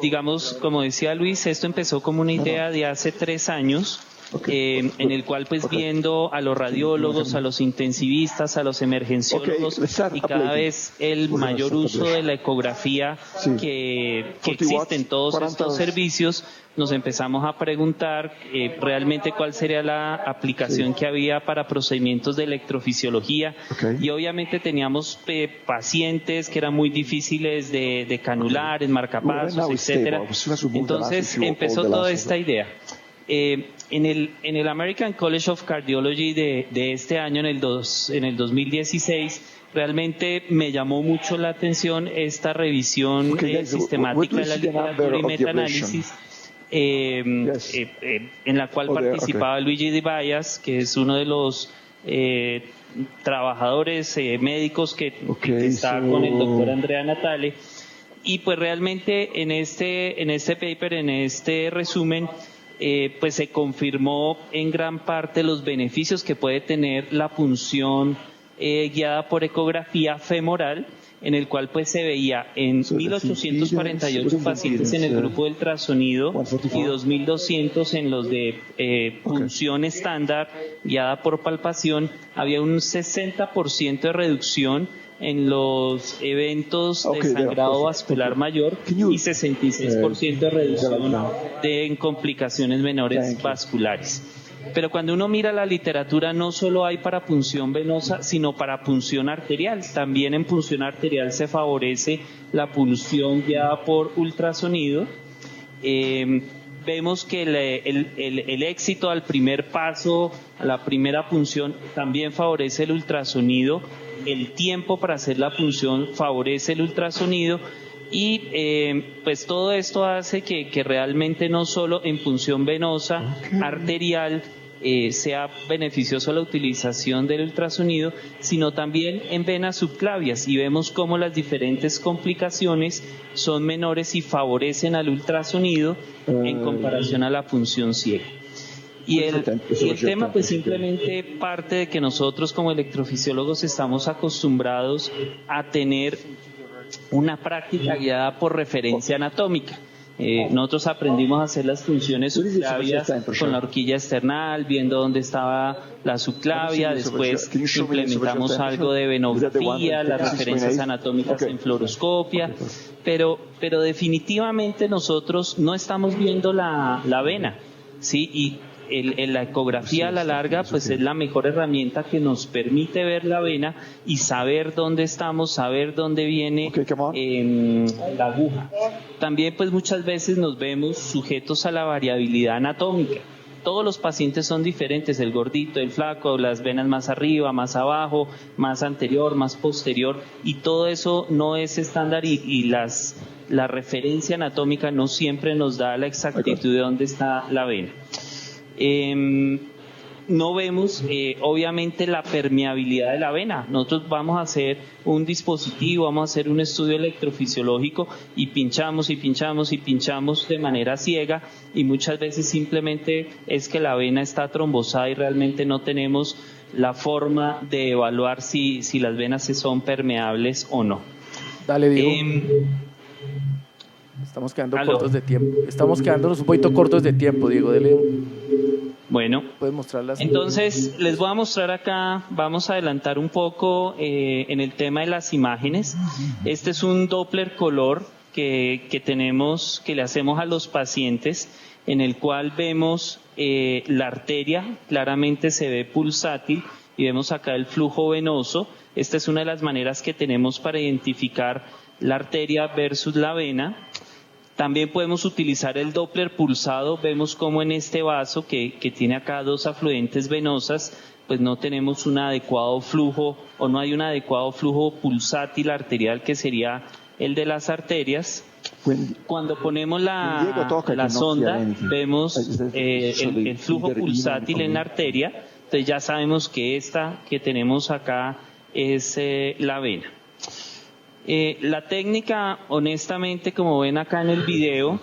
digamos, como decía Luis, esto empezó como una idea de hace 3 años en el cual pues viendo a los radiólogos, a los intensivistas, a los emergenciólogos y cada vez el mayor uso de la ecografía que existe en todos estos servicios, nos empezamos a preguntar realmente cuál sería la aplicación que había para procedimientos de electrofisiología y obviamente teníamos pacientes que eran muy difíciles de canular, en marcapasos, etcétera. Entonces empezó toda esta idea. En el American College of Cardiology de este año, en el 2016, realmente me llamó mucho la atención esta revisión sistemática de la literatura y metaanálisis, en la cual participaba Luigi Di Biase, que es uno de los trabajadores médicos que está con el doctor Andrea Natale. Y pues realmente en este paper, en este resumen, pues se confirmó en gran parte los beneficios que puede tener la punción guiada por ecografía femoral, en el cual pues se veía en 1.848 pacientes en el grupo de ultrasonido y 2.200 en los de punción estándar guiada por palpación. Había un 60% de reducción en los eventos de sangrado vascular mayor y 66% de reducción en complicaciones menores vasculares. Pero cuando uno mira la literatura, no solo hay para punción venosa, sino para punción arterial. También en punción arterial se favorece la punción guiada por ultrasonido. Vemos que el éxito al primer paso, a la primera punción, también favorece el ultrasonido. El tiempo para hacer la punción favorece el ultrasonido. Y pues todo esto hace que realmente no solo en punción venosa arterial sea beneficioso la utilización del ultrasonido, sino también en venas subclavias, y vemos cómo las diferentes complicaciones son menores y favorecen al ultrasonido en comparación a la punción ciega. Y el tema pues simplemente parte de que nosotros como electrofisiólogos estamos acostumbrados a tener una práctica guiada por referencia anatómica. Nosotros aprendimos a hacer las funciones subclavias con la horquilla external, viendo dónde estaba la subclavia, después implementamos algo de venografía, las referencias anatómicas en fluoroscopia, pero definitivamente nosotros no estamos viendo la vena, ¿sí? Y la ecografía a la larga pues es la mejor herramienta que nos permite ver la vena y saber dónde estamos, saber dónde viene la aguja. También pues muchas veces nos vemos sujetos a la variabilidad anatómica. Todos los pacientes son diferentes, el gordito, el flaco, las venas más arriba, más abajo, más anterior, más posterior, y todo eso no es estándar y la referencia anatómica no siempre nos da la exactitud de dónde está la vena. No vemos obviamente la permeabilidad de la vena. Nosotros vamos a hacer un dispositivo, vamos a hacer un estudio electrofisiológico y pinchamos y pinchamos y pinchamos de manera ciega, y muchas veces simplemente es que la vena está trombosada y realmente no tenemos la forma de evaluar si las venas son permeables o no. Dale, Diego. Estamos quedando cortos de tiempo. Estamos quedándonos un poquito cortos de tiempo, Diego. Dele. Bueno, ¿puedes mostrarlas? Entonces les voy a mostrar acá, vamos a adelantar un poco en el tema de las imágenes. Este es un Doppler color que tenemos, que le hacemos a los pacientes, en el cual vemos la arteria, claramente se ve pulsátil, y vemos acá el flujo venoso. Esta es una de las maneras que tenemos para identificar la arteria versus la vena. También podemos utilizar el Doppler pulsado. Vemos como en este vaso que tiene acá dos afluentes venosas, pues no tenemos un adecuado flujo, o no hay un adecuado flujo pulsátil arterial, que sería el de las arterias. Cuando ponemos la sonda, vemos el flujo pulsátil en la arteria. Entonces ya sabemos que esta que tenemos acá es la vena. La técnica, honestamente, como ven acá en el video,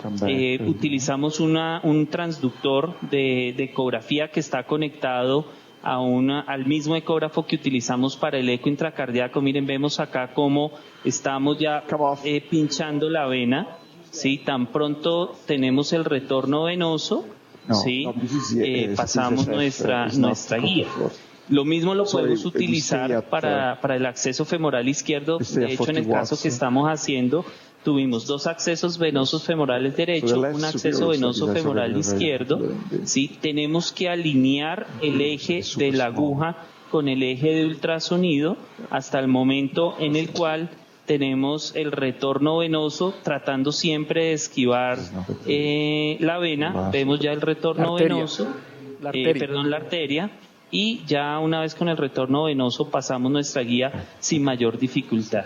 utilizamos un transductor de ecografía que está conectado al mismo ecógrafo que utilizamos para el eco intracardíaco. Miren, vemos acá cómo estamos ya pinchando la vena, ¿sí? Tan pronto tenemos el retorno venoso, ¿sí? Pasamos nuestra guía. Lo mismo lo podemos utilizar para el acceso femoral izquierdo. De hecho, en el caso que estamos haciendo, tuvimos 2 accesos venosos femorales derecho, un acceso venoso femoral izquierdo. ¿Sí? Tenemos que alinear el eje de la aguja con el eje de ultrasonido hasta el momento en el cual tenemos el retorno venoso, tratando siempre de esquivar la vena. Vemos ya el retorno venoso, la arteria. Y ya una vez con el retorno venoso pasamos nuestra guía sin mayor dificultad.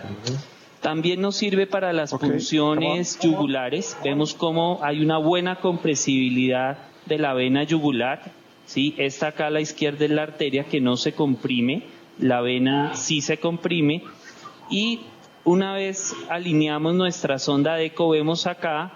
También nos sirve para las punciones yugulares. Vemos cómo hay una buena compresibilidad de la vena yugular. ¿Sí? Esta acá a la izquierda es la arteria que no se comprime, la vena sí se comprime. Y una vez alineamos nuestra sonda de eco, vemos acá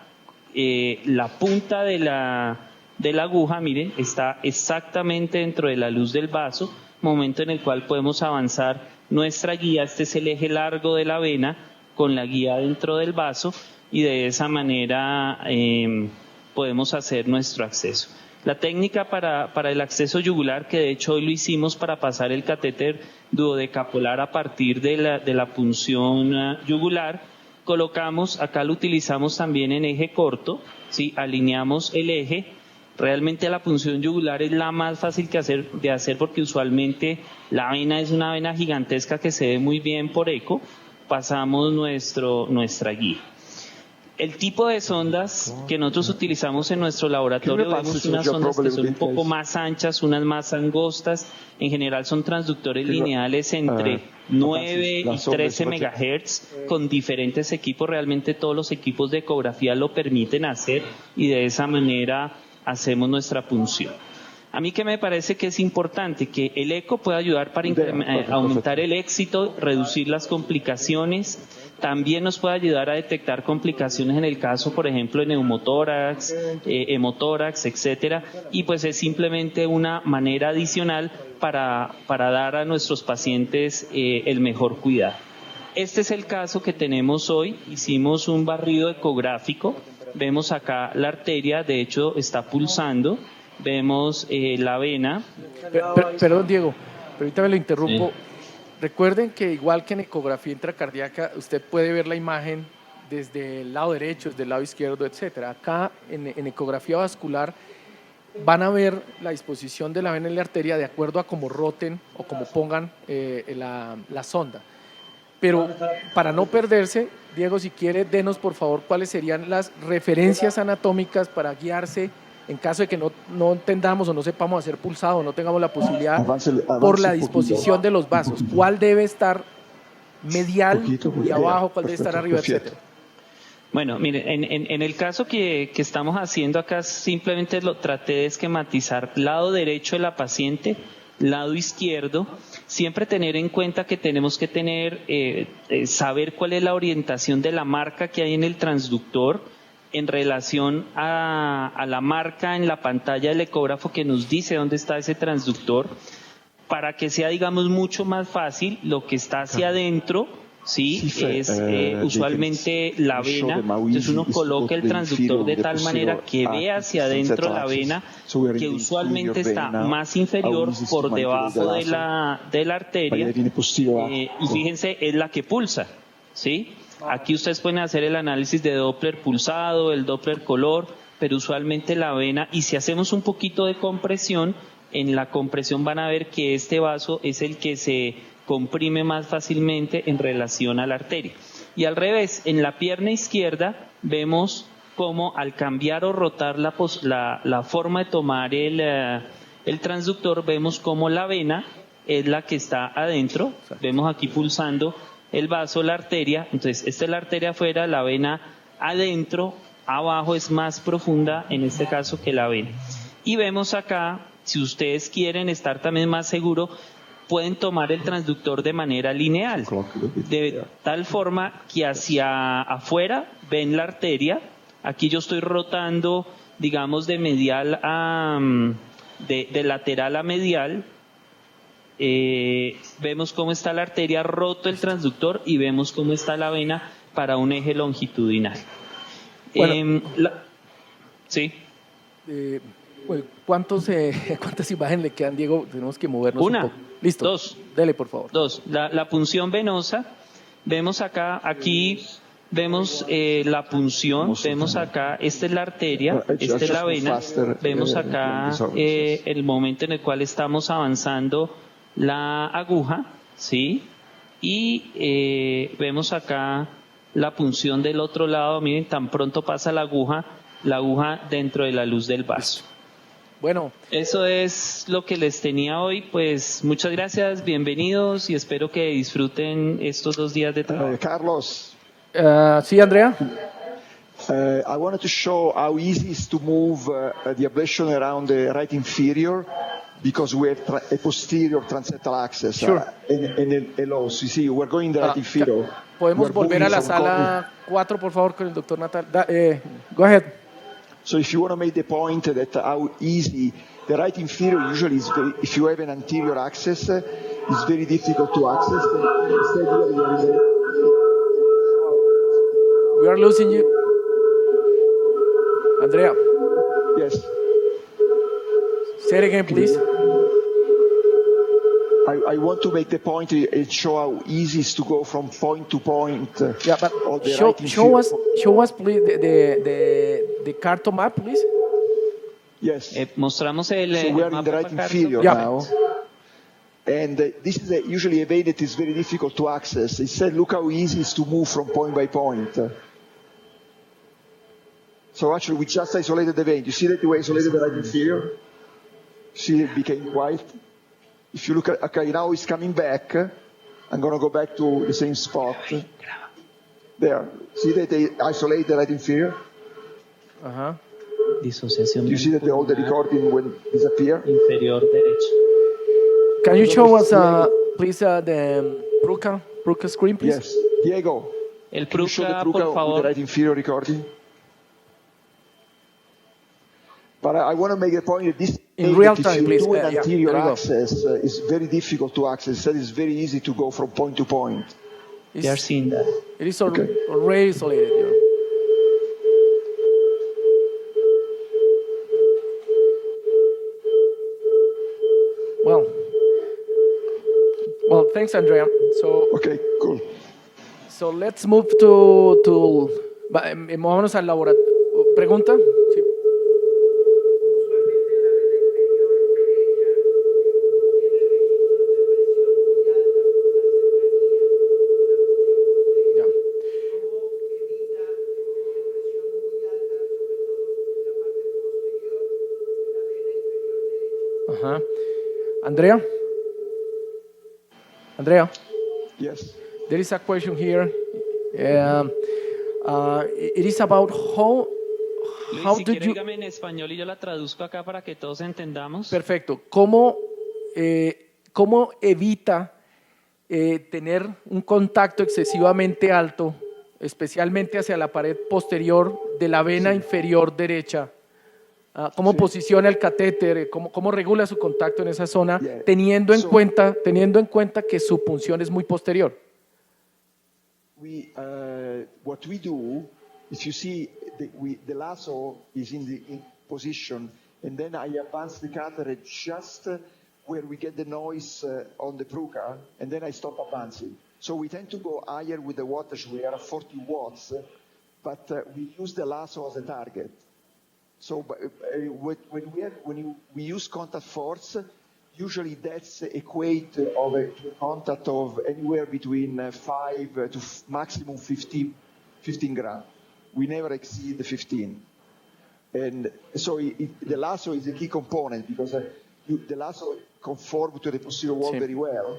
la punta de la aguja, miren, está exactamente dentro de la luz del vaso, momento en el cual podemos avanzar nuestra guía. Este es el eje largo de la vena con la guía dentro del vaso y de esa manera podemos hacer nuestro acceso. La técnica para el acceso yugular, que de hecho hoy lo hicimos para pasar el catéter duodecapolar a partir de la punción yugular, colocamos, acá lo utilizamos también en eje corto, ¿sí? Alineamos el eje. Realmente la punción yugular es la más fácil de hacer porque usualmente la vena es una vena gigantesca que se ve muy bien por eco. Pasamos nuestra guía. El tipo de sondas que nosotros utilizamos en nuestro laboratorio, vemos unas sondas que son un poco más anchas, unas más angostas. En general son transductores lineales entre 9 y 13 MHz con diferentes equipos. Realmente todos los equipos de ecografía lo permiten hacer y de esa manera hacemos nuestra punción. A mí que me parece que es importante que el eco pueda ayudar para aumentar el éxito, reducir las complicaciones, también nos puede ayudar a detectar complicaciones en el caso, por ejemplo, de neumotórax, hemotórax, etcétera, y pues es simplemente una manera adicional para dar a nuestros pacientes el mejor cuidado. Este es el caso que tenemos hoy. Hicimos un barrido ecográfico, vemos acá la arteria, de hecho está pulsando. Vemos la vena. Perdón, Diego, pero ahorita me lo interrumpo. Sí. Recuerden que igual que en ecografía intracardíaca, usted puede ver la imagen desde el lado derecho, desde el lado izquierdo, etcétera. Acá en ecografía vascular van a ver la disposición de la vena y la arteria de acuerdo a cómo roten o cómo pongan la sonda. Pero para no perderse, Diego, si quiere, denos por favor cuáles serían las referencias anatómicas para guiarse en caso de que no entendamos o no sepamos hacer pulsado o no tengamos la posibilidad por la disposición de los vasos. ¿Cuál debe estar medial y abajo? ¿Cuál debe estar arriba, etcétera? Bueno, mire, en el caso que estamos haciendo acá, simplemente lo traté de esquematizar. Lado derecho de la paciente, lado izquierdo. Siempre tener en cuenta que tenemos que saber cuál es la orientación de la marca que hay en el transductor en relación a la marca en la pantalla del ecógrafo que nos dice dónde está ese transductor, para que sea, digamos, mucho más fácil. Lo que está hacia adentro, ¿sí? Es usualmente la vena. Entonces uno coloca el transductor de tal manera que vea hacia adentro la vena, que usualmente está más inferior por debajo de la arteria, y fíjense, es la que pulsa, ¿sí? Aquí ustedes pueden hacer el análisis de Doppler pulsado, el Doppler color, pero usualmente la vena, y si hacemos un poquito de compresión, en la compresión van a ver que este vaso es el que se comprime más fácilmente en relación a la arteria. Y al revés, en la pierna izquierda vemos cómo al cambiar o rotar la forma de tomar el transductor, vemos cómo la vena es la que está adentro. Vemos aquí pulsando el vaso, la arteria. Entonces esta es la arteria afuera, la vena adentro, abajo es más profunda en este caso que la vena. Y vemos acá, si ustedes quieren estar también más seguros, pueden tomar el transductor de manera lineal, de tal forma que hacia afuera ven la arteria. Aquí yo estoy rotando, digamos, de medial de lateral a medial. Vemos cómo está la arteria, roto el transductor y vemos cómo está la vena para un eje longitudinal. Bueno, sí. ¿Cuántas imágenes le quedan, Diego? Tenemos que movernos un poco. Listo. Dos. Dele, por favor. Dos. La punción venosa. Vemos acá, aquí vemos la punción, vemos acá, esta es la arteria, esta es la vena, vemos acá el momento en el cual estamos avanzando la aguja, ¿sí? Y vemos acá la punción del otro lado, miren, tan pronto pasa la aguja dentro de la luz del vaso. Bueno. Eso es lo que les tenía hoy, pues muchas gracias, bienvenidos y espero que disfruten estos 2 días de trabajo. Carlos. Sí, Andrea. I wanted to show how easy it is to move the ablation around the right inferior because we have a posterior transeptal access. Sure. And a low. So you see, we're going the right inferior. ¿Podemos volver a la sala 4, por favor, con el doctor Natal? Go ahead. So if you want to make the point that how easy the right inferior usually is, if you have an anterior access, it's very difficult to access. Instead, we are losing you. Andrea. Yes. Say it again, please. I want to make the point and show how easy it is to go from point to point. Yeah, but show us, please, the carto map, please. Yes. Mostramos el so we are in the right inferior now. And this is usually a vein that is very difficult to access. Instead, look how easy it is to move from point by point. So actually, we just isolated the vein. You see that we isolated the right inferior? See, it became white. If you look at, okay, now it's coming back. I'm going to go back to the same spot. There. See that they isolate the right inferior? Uh-huh. Disociación. Do you see that all the recording will disappear? Inferior derecho. Can you show us, please, the Pruka screen, please? Yes. Diego. El Pruka, por favor. With the right inferior recording. But I want to make a point that this in real time, if you please. do an anterior access, it's very difficult to access. Instead, it's very easy to go from point to point. We are seeing that. It is already isolated. Yeah. Well, thanks, Andrea. So okay, cool. So let's move to vámonos al laboratorio. ¿Pregunta? Sí. Uh-huh. Andrea? Yes. There is a question here. It is about how Luis, did you... Dígame en español y yo la traduzco acá para que todos entendamos. Perfecto. ¿Cómo evita tener un contacto excesivamente alto, especialmente hacia la pared posterior de la vena inferior derecha? ¿Cómo posiciona el catéter? ¿Cómo regula su contacto en esa zona, teniendo en cuenta que su punción es muy posterior? What we do, if you see, the lasso is in position, and then I advance the catheter just where we get the noise on the Pruka, and then I stop advancing. So we tend to go higher with the wattage. We are at 40 watts, but we use the lasso as a target. So when we use contact force, usually that's equate of a contact of anywhere between 5 to maximum 15 grams. We never exceed the 15. And so the lasso is a key component because the lasso conforms to the posterior wall very well.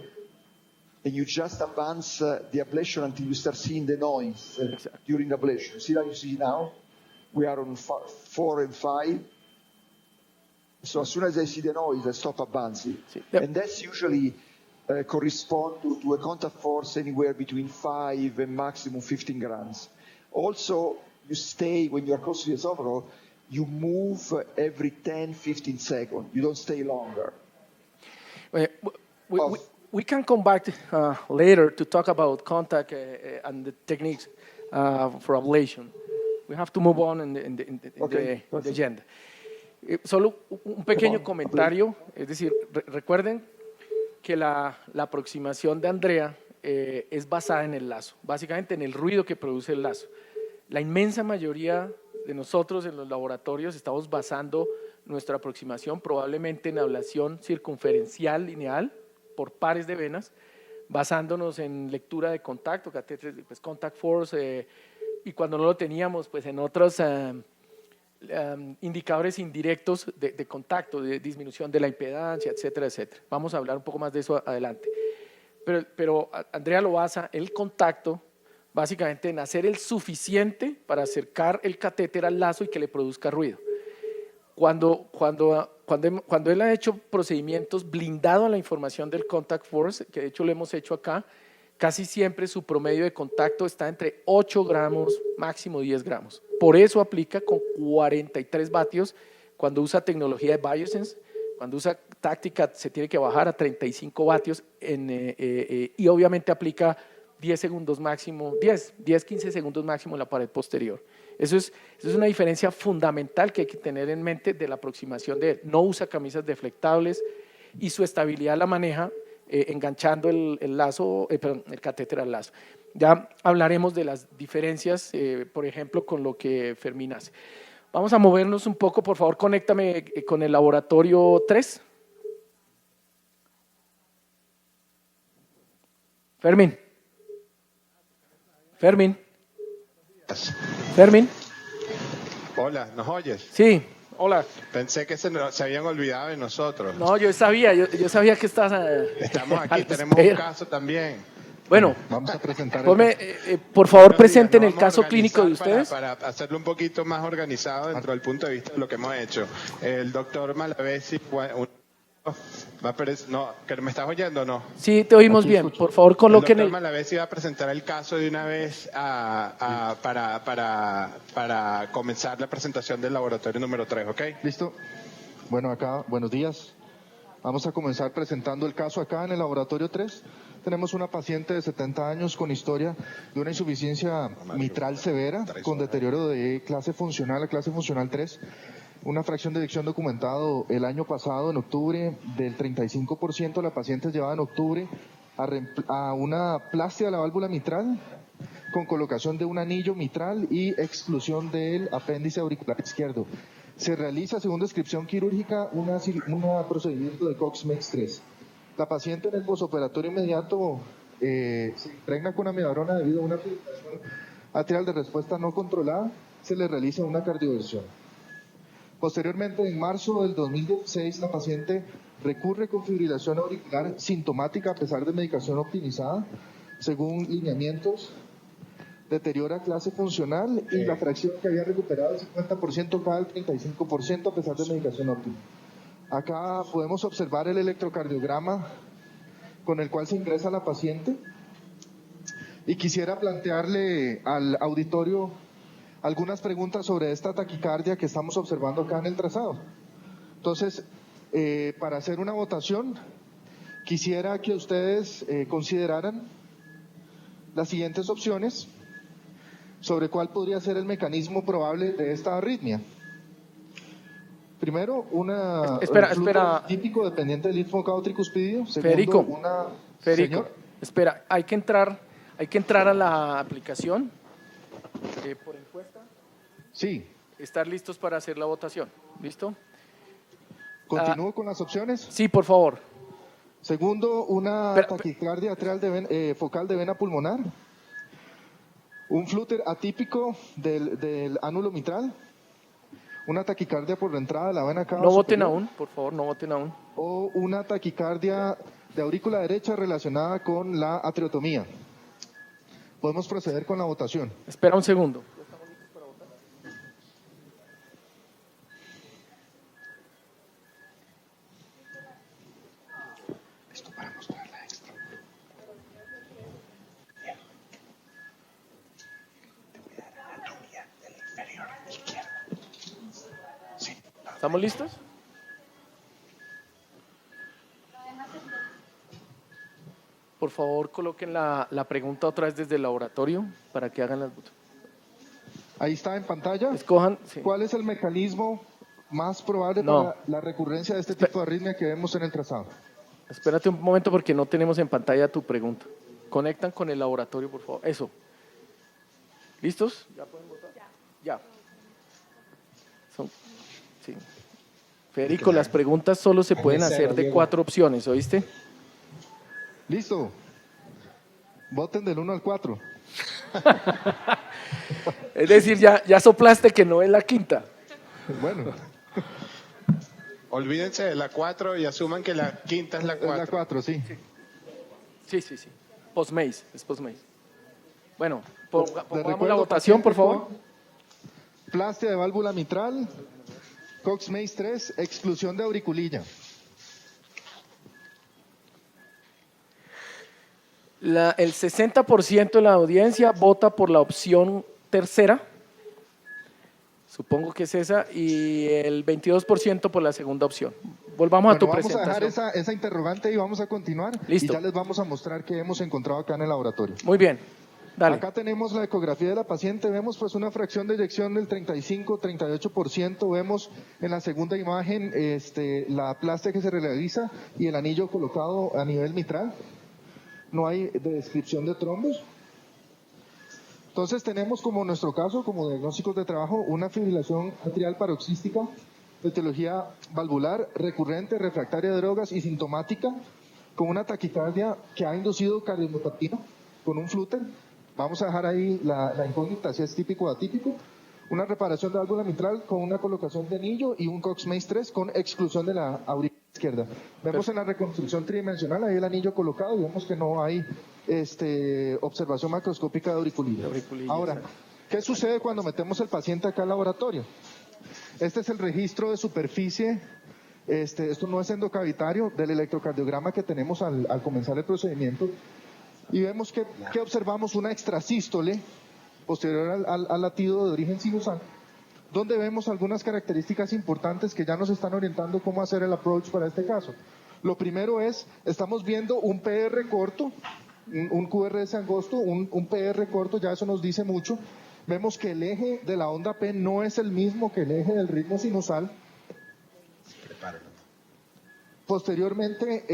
And you just advance the ablation until you start seeing the noise during the ablation. See how you see now? We are on 4 and 5. So as soon as I see the noise, I stop advancing. Yep. And that's usually correspond to a contact force anywhere between 5 and maximum 15 grams. Also, you stay, when you are close to the esophagus, you move every 10, 15 seconds. You don't stay longer. We can come back later to talk about contact and the techniques for ablation. We have to move on in the agenda. Solo un pequeño comentario, es decir, recuerden que la aproximación de Andrea es basada en el lazo, básicamente en el ruido que produce el lazo. La inmensa mayoría de nosotros en los laboratorios estamos basando nuestra aproximación probablemente en ablación circunferencial lineal por pares de venas, basándonos en lectura de contacto, pues contact force, y cuando no lo teníamos, pues en otros indicadores indirectos de contacto, de disminución de la impedancia, etcétera, etcétera. Vamos a hablar un poco más de eso adelante. Pero Andrea lo basa el contacto básicamente en hacer el suficiente para acercar el catéter al lazo y que le produzca ruido. Cuando él ha hecho procedimientos blindados a la información del contact force, que de hecho lo hemos hecho acá, casi siempre su promedio de contacto está entre 8 gramos, máximo 10 gramos. Por eso aplica con 43 vatios cuando usa tecnología de Biosense. Cuando usa táctica se tiene que bajar a 35 vatios y obviamente aplica 10 segundos máximo, 10-15 segundos máximo en la pared posterior. Eso es una diferencia fundamental que hay que tener en mente de la aproximación de él. No usa camisas deflectables y su estabilidad la maneja enganchando el catéter al lazo. Ya hablaremos de las diferencias, por ejemplo, con lo que Fermín hace. Vamos a movernos un poco, por favor, conéctame con el laboratorio 3. Fermín. Hola, ¿nos oyes? Sí, hola. Pensé que se habían olvidado de nosotros. No, yo sabía que estás... Estamos aquí, tenemos un caso también. Bueno, vamos a presentar por favor, presenten el caso clínico de ustedes. Para hacerlo un poquito más organizado dentro del punto de vista de lo que hemos hecho. El doctor Malavesi... No, ¿me estás oyendo o no? Sí, te oímos bien. Por favor, coloquen el doctor Malavesi va a presentar el caso de una vez para comenzar la presentación del laboratorio número 3, ¿ok? Listo. Bueno, acá, buenos días. Vamos a comenzar presentando el caso acá en el laboratorio 3. Tenemos una paciente de 70 años con historia de una insuficiencia mitral severa con deterioro de clase funcional a clase funcional 3. Una fracción de eyección documentado el año pasado, en octubre, del 35%. La paciente es llevada en octubre a una plastia de la válvula mitral con colocación de un anillo mitral y exclusión del apéndice auricular izquierdo. Se realiza, según descripción quirúrgica, un procedimiento de Cox-Mex-3. La paciente en el posoperatorio inmediato se impregna con amiodarona debido a una filtración atrial de respuesta no controlada. Se le realiza una cardioversión. Posteriormente, en marzo del 2016, la paciente recurre con fibrilación auricular sintomática a pesar de medicación optimizada, según lineamientos, deteriora clase funcional y la fracción que había recuperado el 50% cae al 35% a pesar de medicación óptima. Acá podemos observar el electrocardiograma con el cual se ingresa la paciente y quisiera plantearle al auditorio algunas preguntas sobre esta taquicardia que estamos observando acá en el trazado. Entonces, para hacer una votación, quisiera que ustedes consideraran las siguientes opciones sobre cuál podría ser el mecanismo probable de esta arritmia. Primero, espera. típico dependiente del lead focado tricuspidio. Segundo, Federico, espera, hay que entrar a la aplicación por encuesta. Sí. Estar listos para hacer la votación. ¿Listo? ¿Continúo con las opciones? Sí, por favor. Segundo, una taquicardia atrial focal de vena pulmonar. Un flúter atípico del ánulo mitral. Una taquicardia por la entrada de la vena cava No voten superior. aún, por favor, no voten aún. O una taquicardia de aurícula derecha relacionada con la atriotomía. Podemos proceder con la votación. Espera un segundo. Esto para mostrar la extra. Te voy a dar anatomía del inferior izquierdo. Sí. ¿Estamos listos? Por favor, coloquen la pregunta otra vez desde el laboratorio para que hagan las votaciones. Ahí está en pantalla. Escojan. Sí. ¿Cuál es el mecanismo más probable para la recurrencia de este tipo de arritmia que vemos en el trazado. Espérate un momento porque no tenemos en pantalla tu pregunta. Conectan con el laboratorio, por favor. Eso. ¿Listos? ¿Ya pueden votar? Ya. Sí. Federico, las preguntas solo se pueden hacer de 4 opciones, ¿oíste? Listo. Voten del 1 al 4. Es decir, ya soplaste que no es la quinta. Bueno. Olvídense de la 4 y asuman que la quinta es la 4. Es la 4, sí. Sí. Postmaze, es postmaze. Bueno, pongamos la votación, por favor. Plastia de válvula mitral, Cox-Maze 3, exclusión de auriculilla. El 60% de la audiencia vota por la opción tercera, supongo que es esa, y el 22% por la segunda opción. Volvamos a tu presentación. Vamos a dejar esa interrogante y vamos a continuar. Listo. Y ya les vamos a mostrar qué hemos encontrado acá en el laboratorio. Muy bien, dale. Acá tenemos la ecografía de la paciente, vemos pues una fracción de eyección del 35-38%, vemos en la segunda imagen la plastia que se realiza y el anillo colocado a nivel mitral. No hay descripción de trombos. Entonces tenemos como nuestro caso, como diagnósticos de trabajo, una fibrilación atrial paroxística de etiología valvular, recurrente, refractaria de drogas y sintomática, con una taquicardia que ha inducido cardiomiopatía, con un flúter. Vamos a dejar ahí la incógnita si es típico o atípico. Una reparación de válvula mitral con una colocación de anillo y un Cox-Maze 3 con exclusión de la aurícula izquierda. Vemos en la reconstrucción tridimensional ahí el anillo colocado y vemos que no hay observación macroscópica de auriculilla. Ahora, ¿qué sucede cuando metemos el paciente acá al laboratorio? Este es el registro de superficie, esto no es endocavitario, del electrocardiograma que tenemos al comenzar el procedimiento. Y vemos que observamos una extrasístole posterior al latido de origen sinusal, donde vemos algunas características importantes que ya nos están orientando cómo hacer el approach para este caso. Lo primero es, estamos viendo un PR corto, un QRS angosto, un PR corto, ya eso nos dice mucho. Vemos que el eje de la onda P no es el mismo que el eje del ritmo sinusal. Posteriormente,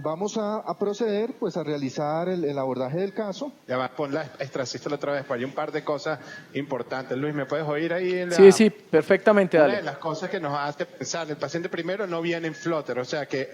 vamos a proceder pues a realizar el abordaje del caso. Ya va, pon la extrasístole otra vez, pues hay un par de cosas importantes. Luis, ¿me puedes oír ahí? Sí, perfectamente, dale. Una de las cosas que nos hace pensar, el paciente primero no viene en flutter, o sea que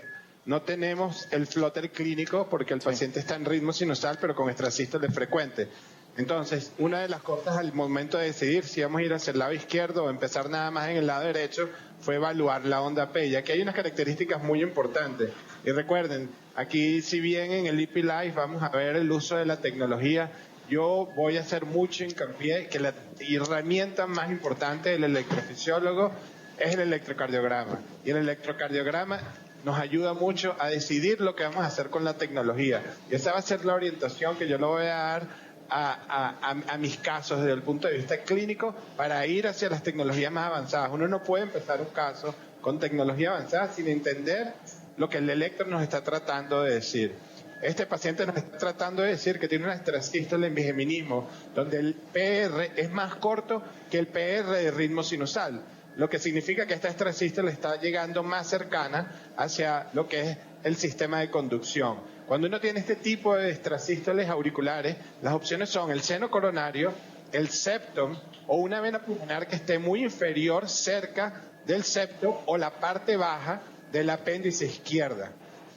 no tenemos el flutter clínico porque el paciente está en ritmo sinusal, pero con extrasístole frecuente. Entonces, una de las cosas al momento de decidir si vamos a ir hacia el lado izquierdo o empezar nada más en el lado derecho fue evaluar la onda P, ya que hay unas características muy importantes. Y recuerden, aquí si bien en el EP Live vamos a ver el uso de la tecnología, yo voy a hacer mucho hincapié que la herramienta más importante del electrofisiólogo es el electrocardiograma. Y el electrocardiograma nos ayuda mucho a decidir lo que vamos a hacer con la tecnología. Y esa va a ser la orientación que yo le voy a dar a mis casos desde el punto de vista clínico para ir hacia las tecnologías más avanzadas. Uno no puede empezar un caso con tecnología avanzada sin entender lo que el electro nos está tratando de decir. Este paciente nos está tratando de decir que tiene una extrasístole en bigeminismo, donde el PR es más corto que el PR de ritmo sinusal, lo que significa que esta extrasístole está llegando más cercana hacia lo que es el sistema de conducción. Cuando uno tiene este tipo de extrasístoles auriculares, las opciones son el seno coronario, el septum o una vena pulmonar que esté muy inferior cerca del septum o la parte baja del apéndice izquierda.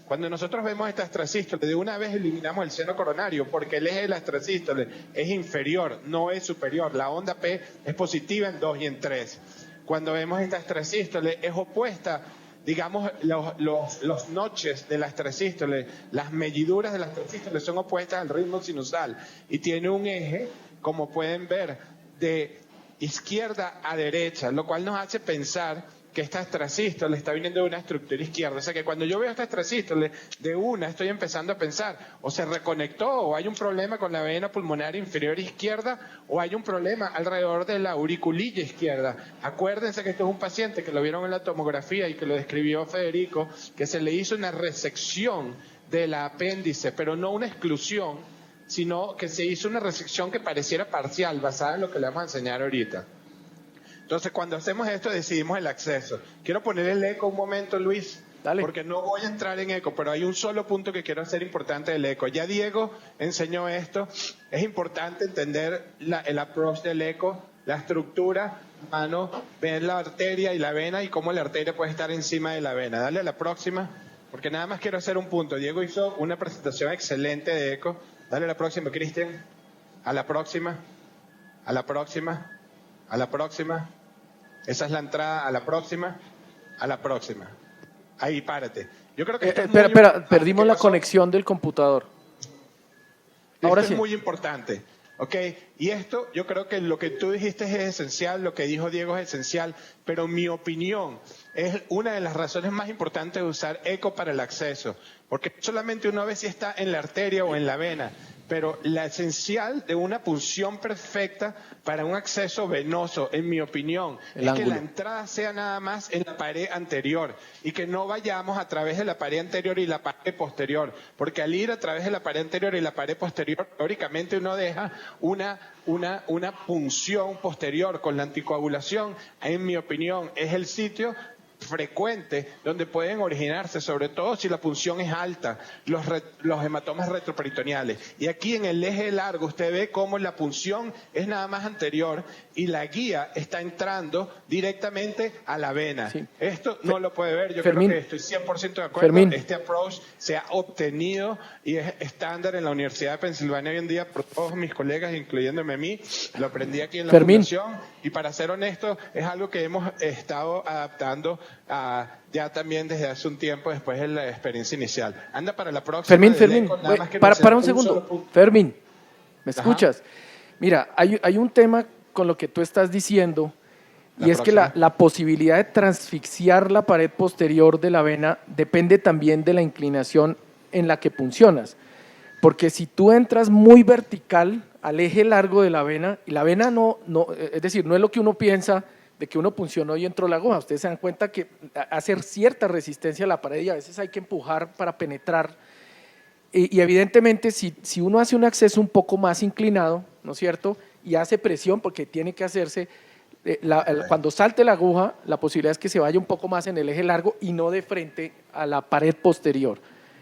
Cuando nosotros vemos esta extrasístole, de una vez eliminamos el seno coronario porque el eje de la extrasístole es inferior, no es superior. La onda P es positiva en 2 y en 3. Cuando vemos esta extrasístole es opuesta, digamos, los notches de la extrasístole, las mediduras de la extrasístole son opuestas al ritmo sinusal y tiene un eje, como pueden ver, de izquierda a derecha, lo cual nos hace pensar que esta extrasístole está viniendo de una estructura izquierda. O sea que cuando yo veo esta extrasístole, de una estoy empezando a pensar, o se reconectó, o hay un problema con la vena pulmonar inferior izquierda, o hay un problema alrededor de la auriculilla izquierda. Acuérdense que esto es un paciente que lo vieron en la tomografía y que lo describió Federico, que se le hizo una resección del apéndice, pero no una exclusión, sino que se hizo una resección que pareciera parcial, basada en lo que le vamos a enseñar ahorita. Entonces, cuando hacemos esto, decidimos el acceso. Quiero poner el eco un momento, Luis. Dale. Porque no voy a entrar en eco, pero hay un solo punto que quiero hacer importante del eco. Ya Diego enseñó esto. Es importante entender el approach del eco, la estructura, mano, ver la arteria y la vena y cómo la arteria puede estar encima de la vena. Dale a la próxima, porque nada más quiero hacer un punto. Diego hizo una presentación excelente de eco. Dale a la próxima, Cristian. A la próxima. A la próxima. A la próxima. Esa es la entrada. A la próxima. A la próxima. Ahí, párate. Yo creo que espera, perdimos la conexión del computador. Ahora esto sí. Es muy importante, ¿ok? Y esto, yo creo que lo que tú dijiste es esencial, lo que dijo Diego es esencial, pero mi opinión es una de las razones más importantes de usar eco para el acceso, porque solamente uno ve si está en la arteria o en la vena, pero la esencial de una punción perfecta para un acceso venoso, en mi opinión, es que la entrada sea nada más en la pared anterior y que no vayamos a través de la pared anterior y la pared posterior, porque al ir a través de la pared anterior y la pared posterior, teóricamente uno deja una punción posterior con la anticoagulación. En mi opinión, es el sitio frecuente donde pueden originarse, sobre todo si la punción es alta, los hematomas retroperitoneales. Y aquí en el eje largo usted ve cómo la punción es nada más anterior y la guía está entrando directamente a la vena. Sí. Esto no lo puede ver, yo Fermín, creo que estoy 100% de acuerdo. Fermín. Este approach se ha obtenido y es estándar en la Universidad de Pensilvania hoy en día por todos mis colegas, incluyéndome a mí. Lo aprendí aquí en la fundación y, para ser honesto, es algo que hemos estado adaptando ya también desde hace un tiempo después de la experiencia inicial. Anda para la próxima. Fermín, para un segundo. Fermín, ¿me escuchas? Ajá. Mira, hay un tema con lo que tú estás diciendo y es que la posibilidad de transfixiar la pared posterior de la vena depende también de la inclinación en la que puncionas. Porque si tú entras muy vertical al eje largo de la vena, y la vena no, es decir, no es lo que uno piensa de que uno puncionó y entró la aguja. Ustedes se dan cuenta que hacer cierta resistencia a la pared y a veces hay que empujar para penetrar. Y evidentemente si uno hace un acceso un poco más inclinado, ¿no es cierto? Y hace presión, porque tiene que hacerse, cuando salte la aguja, la posibilidad es que se vaya un poco más en el eje largo y no de frente a la pared posterior.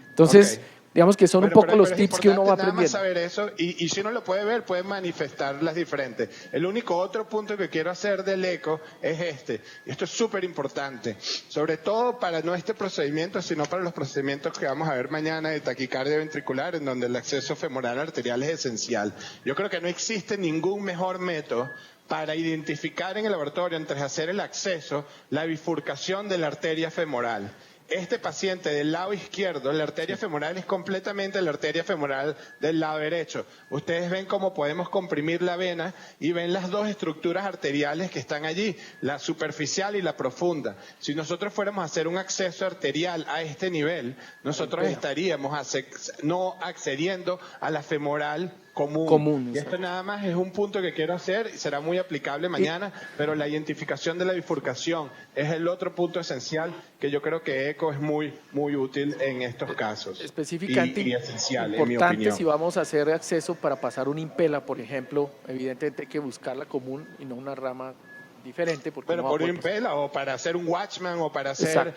Entonces, digamos que son un poco los tips que uno va aprendiendo. Nada más saber eso, y si uno lo puede ver, puede manifestarlas diferentes. El único otro punto que quiero hacer del eco es este, y esto es súper importante, sobre todo para no este procedimiento, sino para los procedimientos que vamos a ver mañana de taquicardia ventricular, en donde el acceso femoral arterial es esencial. Yo creo que no existe ningún mejor método para identificar en el laboratorio, antes de hacer el acceso, la bifurcación de la arteria femoral. Este paciente del lado izquierdo, la arteria femoral es completamente la arteria femoral del lado derecho. Ustedes ven cómo podemos comprimir la vena y ven las dos estructuras arteriales que están allí, la superficial y la profunda. Si nosotros fuéramos a hacer un acceso arterial a este nivel, nosotros estaríamos no accediendo a la femoral común. Y esto nada más es un punto que quiero hacer y será muy aplicable mañana, pero la identificación de la bifurcación es el otro punto esencial que yo creo que eco es muy, muy útil en estos casos. Específicamente y esencial, importante, en mi opinión. Si vamos a hacer acceso para pasar un impela, por ejemplo, evidentemente hay que buscar la común y no una rama diferente. Pero por un impela o para hacer un watchman o para hacer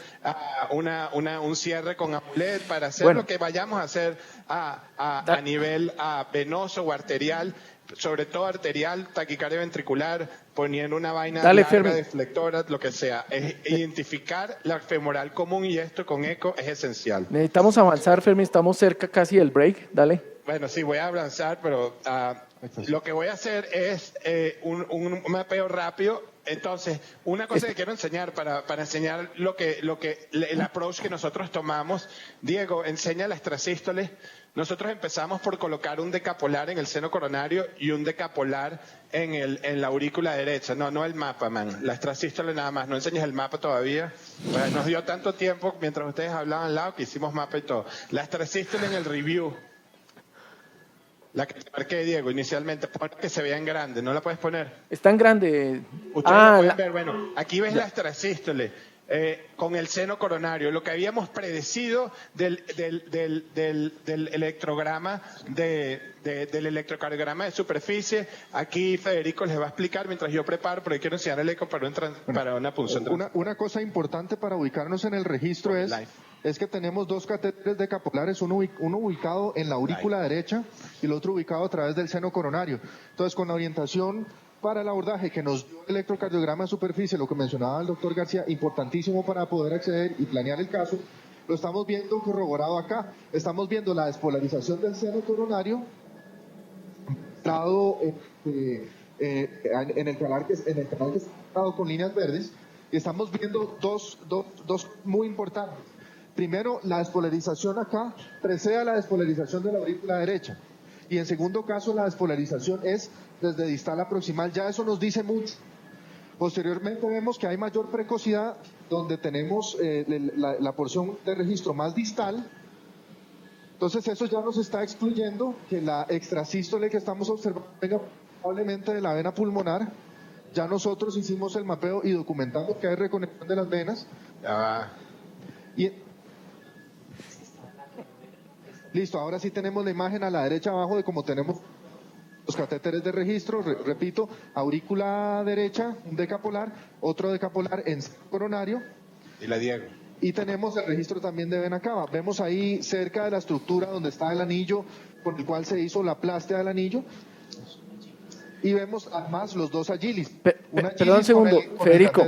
un cierre con amulet, para hacer lo que vayamos a hacer a nivel venoso o arterial, sobre todo arterial, taquicardia ventricular, poniendo una vaina larga, deflectora, lo que sea. Es identificar la femoral común y esto con eco es esencial. Necesitamos avanzar, Fermín, estamos cerca casi del break, dale. Bueno, sí, voy a avanzar, pero lo que voy a hacer es un mapeo rápido. Entonces, una cosa que quiero enseñar para enseñar el approach que nosotros tomamos. Diego, enseña la extrasístole. Nosotros empezamos por colocar un decapolar en el seno coronario y un decapolar en la aurícula derecha. No el mapa, man. La extrasístole nada más. No enseñes el mapa todavía. Bueno, nos dio tanto tiempo mientras ustedes hablaban al lado que hicimos mapa y todo. La extrasístole en el review. La que te marqué, Diego, inicialmente, que se vea en grande, ¿no la puedes poner? Está en grande. Ustedes la pueden ver, bueno, aquí ves la extrasístole. con el seno coronario, lo que habíamos predecido del electrograma del electrocardiograma de superficie. Aquí Federico les va a explicar mientras yo preparo, porque quiero enseñar el eco para una punción. Una cosa importante para ubicarnos en el registro es que tenemos dos catéteres decapolares, uno ubicado en la aurícula derecha y el otro ubicado a través del seno coronario. Entonces, con la orientación para el abordaje que nos dio el electrocardiograma de superficie, lo que mencionaba el doctor García, importantísimo para poder acceder y planear el caso, lo estamos viendo corroborado acá. Estamos viendo la despolarización del seno coronario dado en el canal que está con líneas verdes, y estamos viendo dos muy importantes. Primero, la despolarización acá precede a la despolarización de la aurícula derecha. Y en segundo caso, la despolarización es desde distal a proximal. Ya eso nos dice mucho. Posteriormente vemos que hay mayor precocidad donde tenemos la porción de registro más distal. Entonces eso ya nos está excluyendo que la extrasístole que estamos observando venga probablemente de la vena pulmonar. Ya nosotros hicimos el mapeo y documentamos que hay reconexión de las venas. Listo, ahora sí tenemos la imagen a la derecha abajo de cómo tenemos los catéteres de registro. Repito, aurícula derecha, un decapolar, otro decapolar en coronario. Y la Diego. Y tenemos el registro también de vena cava. Vemos ahí cerca de la estructura donde está el anillo con el cual se hizo la plástica del anillo. Y vemos además los dos agilis. Perdón un segundo, Federico.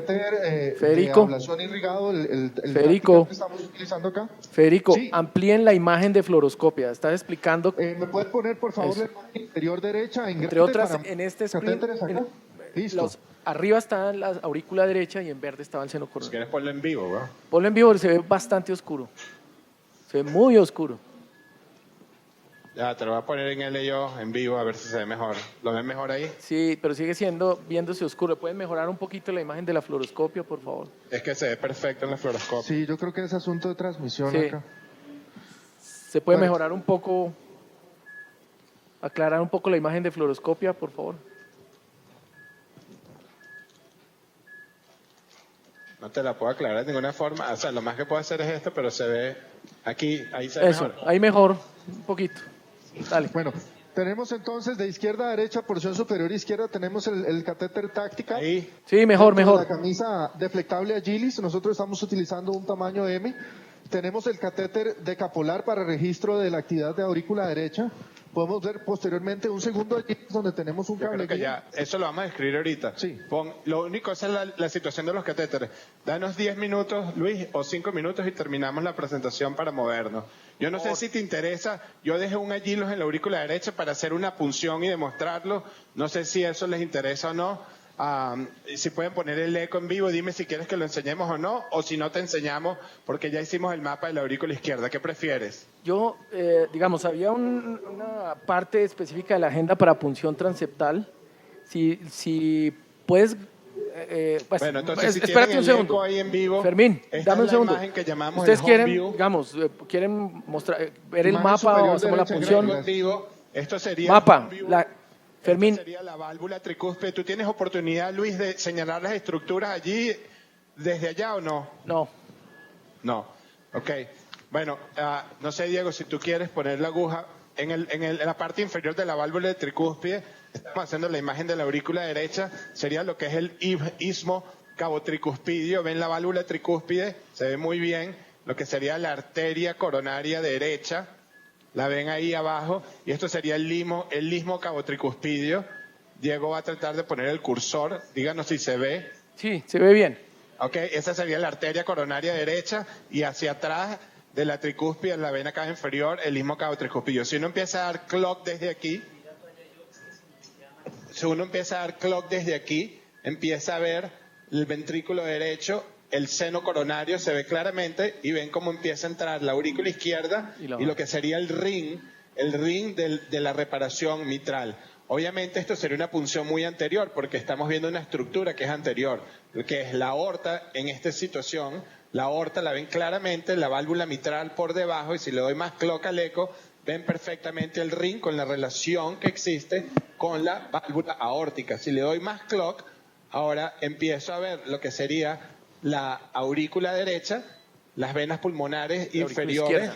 Federico. Ablación irrigado, Federico. que estamos utilizando acá. Federico, Sí. Amplíen la imagen de fluoroscopia. Estás explicando. ¿Me puedes poner, por favor, Eso. la imagen inferior derecha? Entre otras, en este screen, catéteres acá. Listo. arriba está la aurícula derecha y en verde estaba el seno Si coronario. quieres ponlo en vivo, ¿no? Ponlo en vivo, se ve bastante oscuro. Se ve muy oscuro. Ya, te lo voy a poner en L yo, en vivo, a ver si se ve mejor. ¿Lo ven mejor ahí? Sí, pero sigue viéndose oscuro. ¿Pueden mejorar un poquito la imagen de la fluoroscopia, por favor? Es que se ve perfecto en la fluoroscopia. Sí, yo creo que es asunto de transmisión Sí. acá. ¿Se puede Bueno. mejorar un poco, aclarar un poco la imagen de fluoroscopia, por favor? No te la puedo aclarar de ninguna forma. O sea, lo más que puedo hacer es esto, pero se ve aquí, ahí se ve Eso, mejor. ahí mejor, un poquito. Dale. Bueno, tenemos entonces de izquierda a derecha, porción superior izquierda, tenemos el catéter táctica. Ahí. Sí, mejor, Dentro de mejor. La camisa deflectable Agilis, nosotros estamos utilizando un tamaño M. Tenemos el catéter decapolar para registro de la actividad de aurícula derecha. Podemos ver posteriormente un segundo Agilis donde tenemos un Yo cable creo que guía. ya, eso lo vamos a describir ahorita. Sí. Lo único es la situación de los catéteres. Danos 10 minutos, Luis, o 5 minutos y terminamos la presentación para movernos. Yo no sé si te interesa, yo dejé un agilos en la aurícula derecha para hacer una punción y demostrarlo. No sé si eso les interesa o no. Si pueden poner el eco en vivo, dime si quieres que lo enseñemos o no, o si no te enseñamos, porque ya hicimos el mapa de la aurícula izquierda. ¿Qué prefieres? Yo, digamos, había una parte específica de la agenda para punción transeptal. Si puedes... pues, Bueno, entonces si espérate tienen un el segundo. eco ahí en vivo, Fermín, esta dame un es la segundo. imagen que llamamos Ustedes el home quieren, view. digamos, quieren mostrar, ver el Imagen mapa superior o hacemos la derecha, punción. gracias. Vivo. Esto sería Mapa, el home view. Fermín, Esta sería la válvula tricúspide. ¿Tú tienes oportunidad, Luis, de señalar las estructuras allí desde allá o no? no. No. Ok. Bueno, no sé, Diego, si tú quieres poner la aguja en la parte inferior de la válvula de tricúspide. Estamos haciendo la imagen de la aurícula derecha. Sería lo que es el istmo cabotricuspidio. Ven la válvula tricúspide, se ve muy bien. Lo que sería la arteria coronaria derecha. La ven ahí abajo, y esto sería el istmo cabotricuspidio. Diego va a tratar de poner el cursor, díganos si se ve. Sí, se ve bien. Ok, esa sería la arteria coronaria derecha, y hacia atrás de la tricúspide, en la vena cava inferior, el istmo cabotricuspidio. Si uno empieza a dar clock desde aquí, empieza a ver el ventrículo derecho, el seno coronario se ve claramente, y ven cómo empieza a entrar la aurícula izquierda y lo que sería el ring de la reparación mitral. Obviamente esto sería una punción muy anterior, porque estamos viendo una estructura que es anterior, que es la aorta. En esta situación, la aorta la ven claramente, la válvula mitral por debajo, y si le doy más clock al eco, ven perfectamente el ring con la relación que existe con la válvula aórtica. Si le doy más clock, ahora empiezo a ver lo que sería la aurícula derecha, las venas pulmonares inferiores,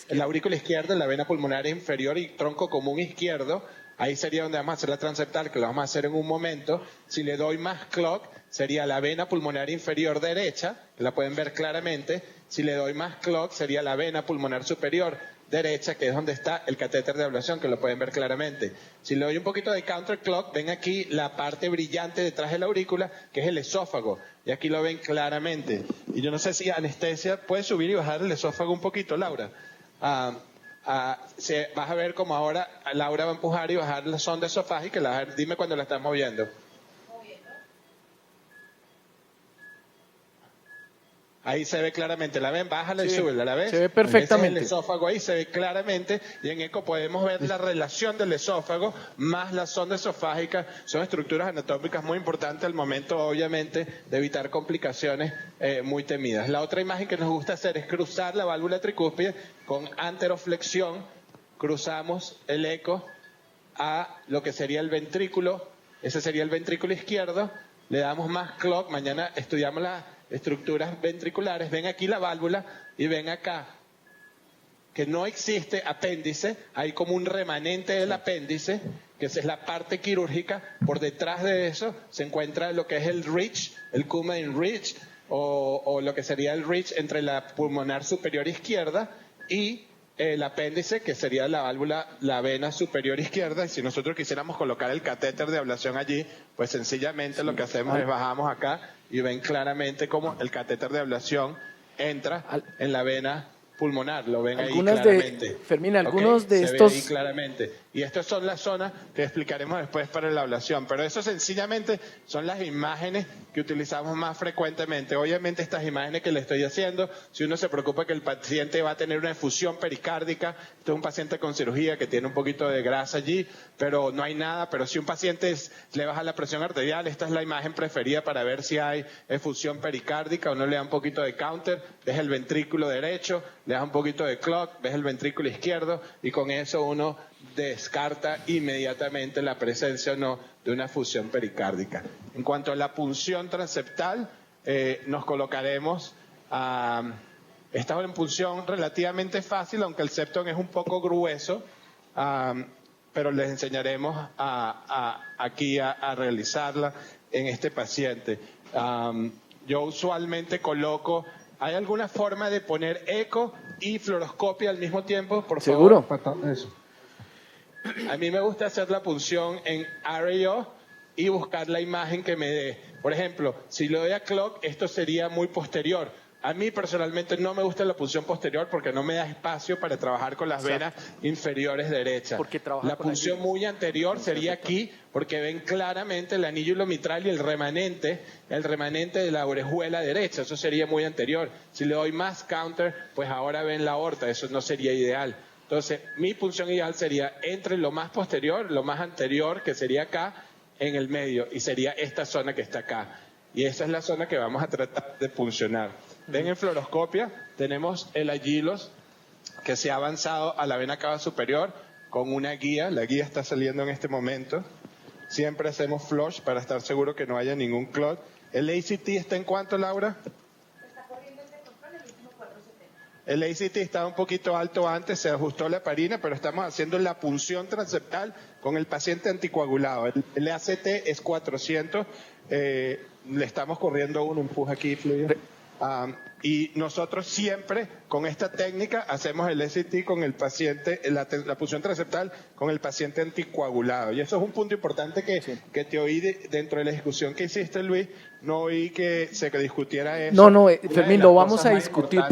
la aurícula izquierda, la vena pulmonar inferior y tronco común izquierdo. Ahí sería donde vamos a hacer la transeptal, que lo vamos a hacer en un momento. Si le doy más clock, sería la vena pulmonar inferior derecha, que la pueden ver claramente. Si le doy más clock, sería la vena pulmonar superior derecha, que es donde está el catéter de ablación, que lo pueden ver claramente. Si le doy un poquito de counter clock, ven aquí la parte brillante detrás de la aurícula, que es el esófago. Y aquí lo ven claramente. Y yo no sé si anestesia puede subir y bajar el esófago un poquito, Laura. Vas a ver como ahora Laura va a empujar y bajar la sonda esofágica. Dime cuando la estás moviendo. Ahí se ve claramente, ¿la ven? Bájala y súbela, ¿la ves? Se ve perfectamente. Ese es el esófago ahí, se ve claramente, y en eco podemos ver la relación del esófago más la sonda esofágica. Son estructuras anatómicas muy importantes al momento, obviamente, de evitar complicaciones muy temidas. La otra imagen que nos gusta hacer es cruzar la válvula tricúspide con anteroflexión. Cruzamos el eco a lo que sería el ventrículo, ese sería el ventrículo izquierdo. Le damos más clock, mañana estudiamos las estructuras ventriculares. Ven aquí la válvula y ven acá que no existe apéndice, hay como un remanente del apéndice, que esa es la parte quirúrgica. Por detrás de eso se encuentra lo que es el ridge, el Coumadin ridge, o lo que sería el ridge entre la pulmonar superior izquierda y el apéndice, que sería la válvula, la vena superior izquierda. Y si nosotros quisiéramos colocar el catéter de ablación allí, pues sencillamente lo que hacemos es bajamos acá y ven claramente cómo el catéter de ablación entra en la vena pulmonar. Lo ven ahí claramente. Fermín, algunos de se estos... ve ahí claramente. Y estas son las zonas que explicaremos después para la ablación. Pero eso sencillamente son las imágenes que utilizamos más frecuentemente. Obviamente estas imágenes que le estoy haciendo, si uno se preocupa que el paciente va a tener una efusión pericárdica, este es un paciente con cirugía que tiene un poquito de grasa allí, pero no hay nada. Pero si un paciente le baja la presión arterial, esta es la imagen preferida para ver si hay efusión pericárdica. Uno le da un poquito de counter, deja el ventrículo derecho, le das un poquito de clock, ves el ventrículo izquierdo, y con eso uno descarta inmediatamente la presencia o no de una fusión pericárdica. En cuanto a la punción transeptal, nos colocaremos esta es una punción relativamente fácil, aunque el septum es un poco grueso, pero les enseñaremos aquí a realizarla en este paciente. Yo usualmente coloco... ¿Hay alguna forma de poner eco y fluoroscopia al mismo tiempo, por favor? ¿Seguro? Eso. A mí me gusta hacer la punción en RAO y buscar la imagen que me dé. Por ejemplo, si lo doy a clock, esto sería muy posterior. A mí personalmente no me gusta la punción posterior porque no me da espacio para trabajar con las venas inferiores derechas. La punción muy anterior sería aquí, porque ven claramente el anillo mitral y el remanente de la orejuela derecha. Eso sería muy anterior. Si le doy más counter, pues ahora ven la aorta. Eso no sería ideal. Entonces, mi punción ideal sería entre lo más posterior, lo más anterior, que sería acá, en el medio, y sería esta zona que está acá. Y esa es la zona que vamos a tratar de puncionar. Ven en fluoroscopia, tenemos el agilos que se ha avanzado a la vena cava superior con una guía. La guía está saliendo en este momento. Siempre hacemos flush para estar seguro que no haya ningún clot. ¿El ACT está en cuánto, Laura? Está corriendo este control el último 470. El ACT estaba un poquito alto antes, se ajustó la heparina, pero estamos haciendo la punción transeptal con el paciente anticoagulado. El ACT es 400, le estamos corriendo un empuje aquí, fluido. Y nosotros siempre con esta técnica hacemos el SCT con el paciente, la punción transeptal con el paciente anticoagulado. Y eso es un punto importante que te oí dentro de la discusión que hiciste, Luis. No oí que se discutiera eso. No, Fermín, lo vamos a discutir.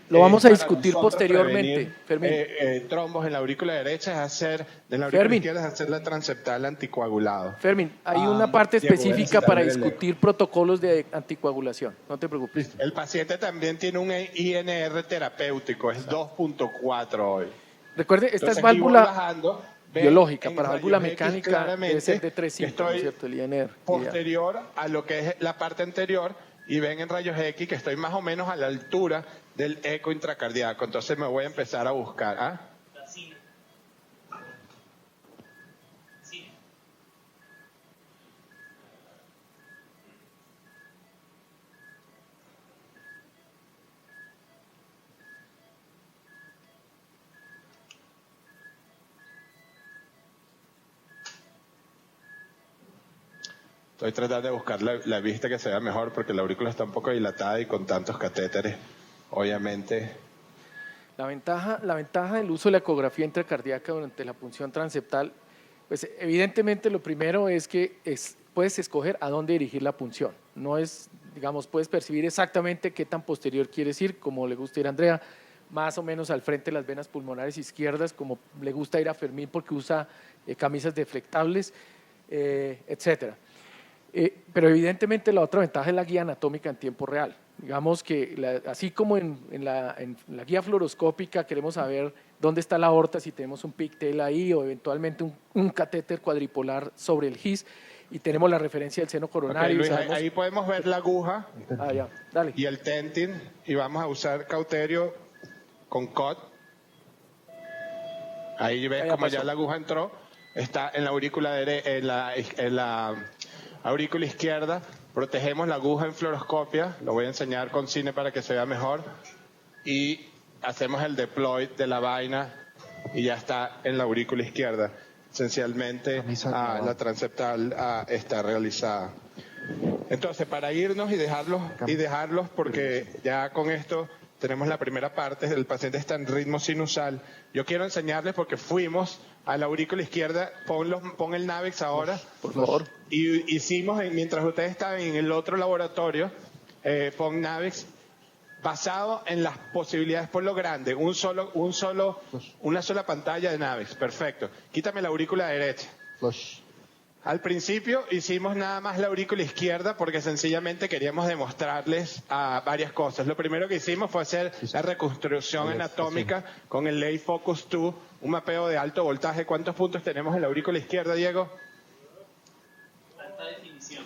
Lo vamos a discutir posteriormente, Fermín. Trombos en la aurícula derecha es hacer, en la aurícula izquierda es hacer la transeptal anticoagulado. Fermín, hay una parte específica para discutir protocolos de anticoagulación. No te preocupes. El paciente también tiene un INR terapéutico, es 2.4 hoy. Recuerde, esta Entonces, es válvula bajando, biológica, para válvula mecánica debe ser de 3.5, estoy ¿cierto? El INR. Posterior a lo que es la parte anterior, y ven en rayos X que estoy más o menos a la altura del eco intracardíaco. Entonces me voy a empezar a buscar. Estoy tratando de buscar la vista que se vea mejor porque la aurícula está un poco dilatada y con tantos catéteres, obviamente. La ventaja del uso de la ecografía intracardíaca durante la punción transeptal, pues evidentemente lo primero es que puedes escoger a dónde dirigir la punción. No es, digamos, puedes percibir exactamente qué tan posterior quieres ir, como le gusta ir a Andrea, más o menos al frente de las venas pulmonares izquierdas, como le gusta ir a Fermín porque usa camisas deflectables, etcétera. Pero evidentemente la otra ventaja es la guía anatómica en tiempo real. Digamos que así como en la guía fluoroscópica queremos saber dónde está la aorta, si tenemos un pigtail ahí o eventualmente un catéter cuadripolar sobre el GIS y tenemos la referencia del seno coronario. Okay, Luis, ahí podemos ver la aguja ya, dale. Y el tentin y vamos a usar cauterio con COT. Ahí ves como ya la aguja entró, está en la aurícula en la aurícula izquierda. Protegemos la aguja en fluoroscopia, lo voy a enseñar con cine para que se vea mejor, y hacemos el deploy de la vaina y ya está en la aurícula izquierda. Esencialmente la transeptal está realizada. Entonces, para irnos y dejarlos porque ya con esto tenemos la primera parte, el paciente está en ritmo sinusal. Yo quiero enseñarles porque fuimos a la aurícula izquierda, pon el Navex ahora, por favor. Y hicimos, mientras ustedes estaban en el otro laboratorio, pon Navex, basado en las posibilidades por lo grande, una sola pantalla de Navex, perfecto. Quítame la aurícula derecha. Al principio hicimos nada más la aurícula izquierda porque sencillamente queríamos demostrarles varias cosas. Lo primero que hicimos fue hacer la reconstrucción anatómica con el Lay Focus 2, un mapeo de alto voltaje. ¿Cuántos puntos tenemos en la aurícula izquierda, Diego? Alta definición.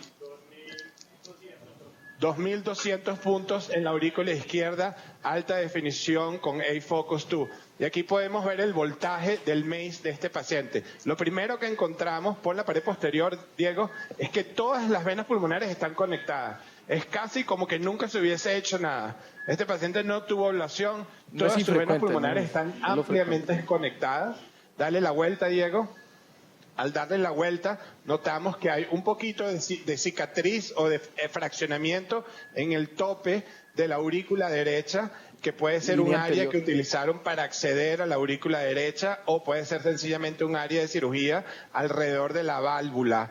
2.200 puntos en la aurícula izquierda, alta definición con A-Focus 2. Y aquí podemos ver el voltaje del MACE de este paciente. Lo primero que encontramos por la pared posterior, Diego, es que todas las venas pulmonares están conectadas. Es casi como que nunca se hubiese hecho nada. Este paciente no tuvo ablación, todas sus venas pulmonares están ampliamente conectadas. Dale la vuelta, Diego. Al darle la vuelta, notamos que hay un poquito de cicatriz o de fraccionamiento en el tope de la aurícula derecha, que puede ser un área que utilizaron para acceder a la aurícula derecha o puede ser sencillamente un área de cirugía alrededor de la válvula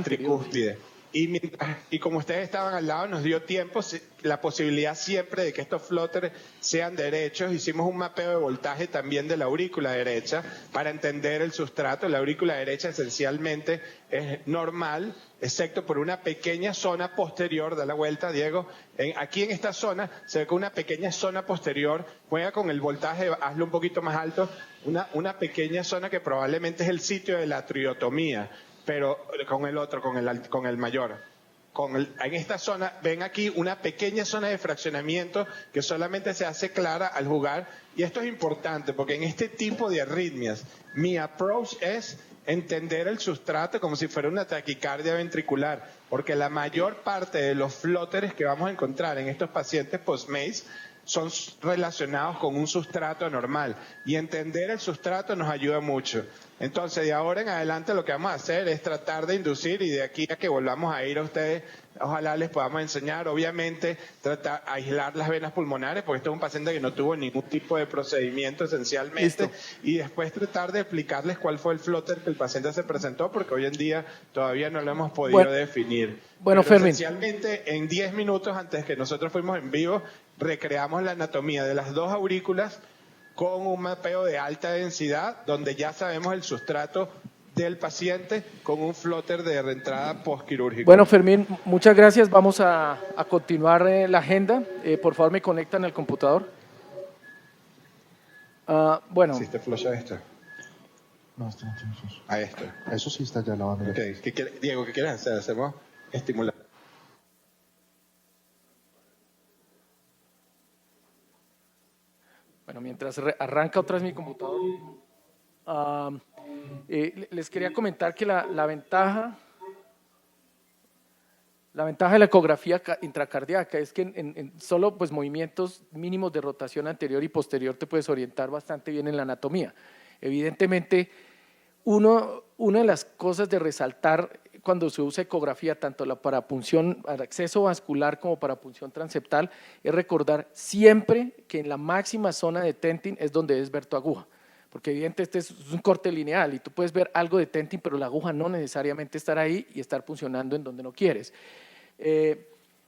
tricúspide. Y como ustedes estaban al lado, nos dio tiempo, la posibilidad siempre de que estos flóteres sean derechos. Hicimos un mapeo de voltaje también de la aurícula derecha para entender el sustrato. La aurícula derecha esencialmente es normal, excepto por una pequeña zona posterior. Da la vuelta, Diego. Aquí en esta zona se ve que una pequeña zona posterior, juega con el voltaje, hazlo un poquito más alto, una pequeña zona que probablemente es el sitio de la triotomía. Pero con el otro, con el mayor. En esta zona, ven aquí una pequeña zona de fraccionamiento que solamente se hace clara al jugar. Y esto es importante porque en este tipo de arritmias, mi approach es entender el sustrato como si fuera una taquicardia ventricular. Porque la mayor parte de los flóteres que vamos a encontrar en estos pacientes post-MACE son relacionados con un sustrato normal. Y entender el sustrato nos ayuda mucho. Entonces, de ahora en adelante lo que vamos a hacer es tratar de inducir y de aquí a que volvamos a ir a ustedes, ojalá les podamos enseñar, obviamente, tratar de aislar las venas pulmonares, porque este es un paciente que no tuvo ningún tipo de procedimiento esencialmente, y después tratar de explicarles cuál fue el flóter que el paciente se presentó, porque hoy en día todavía no lo hemos podido definir. Bueno, Fermín. Esencialmente, en 10 minutos antes que nosotros fuimos en vivo, recreamos la anatomía de las dos aurículas con un mapeo de alta densidad, donde ya sabemos el sustrato del paciente con un flóter de reentrada postquirúrgico. Bueno, Fermín, muchas gracias. Vamos a continuar la agenda. Por favor, me conectan al computador. Bueno. ¿Sí te flasha esto? No, esto no tiene flash. A esto. Eso sí está ya lavando. Okay. Diego, ¿qué quieres hacer? Hacemos estimular. Bueno, mientras arranca otra vez mi computador, les quería comentar que la ventaja de la ecografía intracardíaca es que en solo pues, movimientos mínimos de rotación anterior y posterior te puedes orientar bastante bien en la anatomía. Evidentemente, una de las cosas de resaltar cuando se usa ecografía, tanto para acceso vascular como para punción transeptal, es recordar siempre que en la máxima zona de tenting es donde debes ver tu aguja. Porque evidentemente este es un corte lineal y tú puedes ver algo de tenting, pero la aguja no necesariamente estar ahí y estar funcionando en donde no quieres.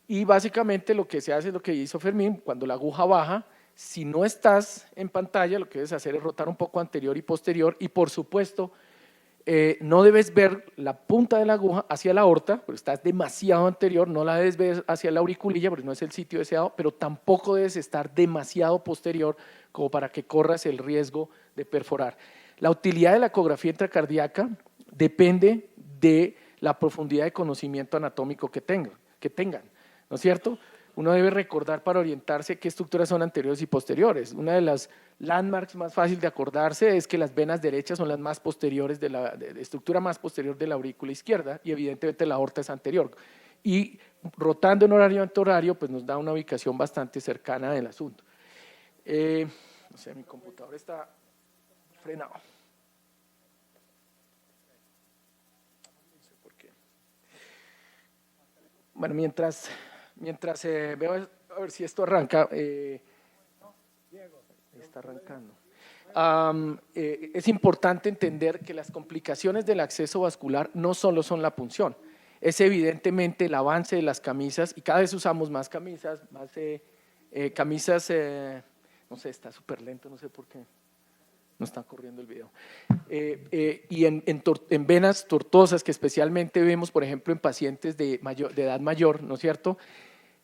Y básicamente lo que se hace es lo que hizo Fermín, cuando la aguja baja, si no estás en pantalla, lo que debes hacer es rotar un poco anterior y posterior y por supuesto no debes ver la punta de la aguja hacia la aorta, porque estás demasiado anterior, no la debes ver hacia la auriculilla, porque no es el sitio deseado, pero tampoco debes estar demasiado posterior como para que corras el riesgo de perforar. La utilidad de la ecografía intracardíaca depende de la profundidad de conocimiento anatómico que tengan, ¿no es cierto? Uno debe recordar para orientarse qué estructuras son anteriores y posteriores. Una de las landmarks más fáciles de acordarse es que las venas derechas son las más posteriores, de estructura más posterior de la aurícula izquierda y evidentemente la aorta es anterior. Y rotando en horario antihorario, pues nos da una ubicación bastante cercana del asunto. No sé, mi computador está frenado. No sé por qué. Bueno, mientras veo a ver si esto arranca. Está arrancando. Es importante entender que las complicaciones del acceso vascular no solo son la punción, es evidentemente el avance de las camisas y cada vez usamos más camisas, no sé, está súper lento, no sé por qué. No está corriendo el video. Y en venas tortuosas que especialmente vemos, por ejemplo, en pacientes de edad mayor, ¿no es cierto?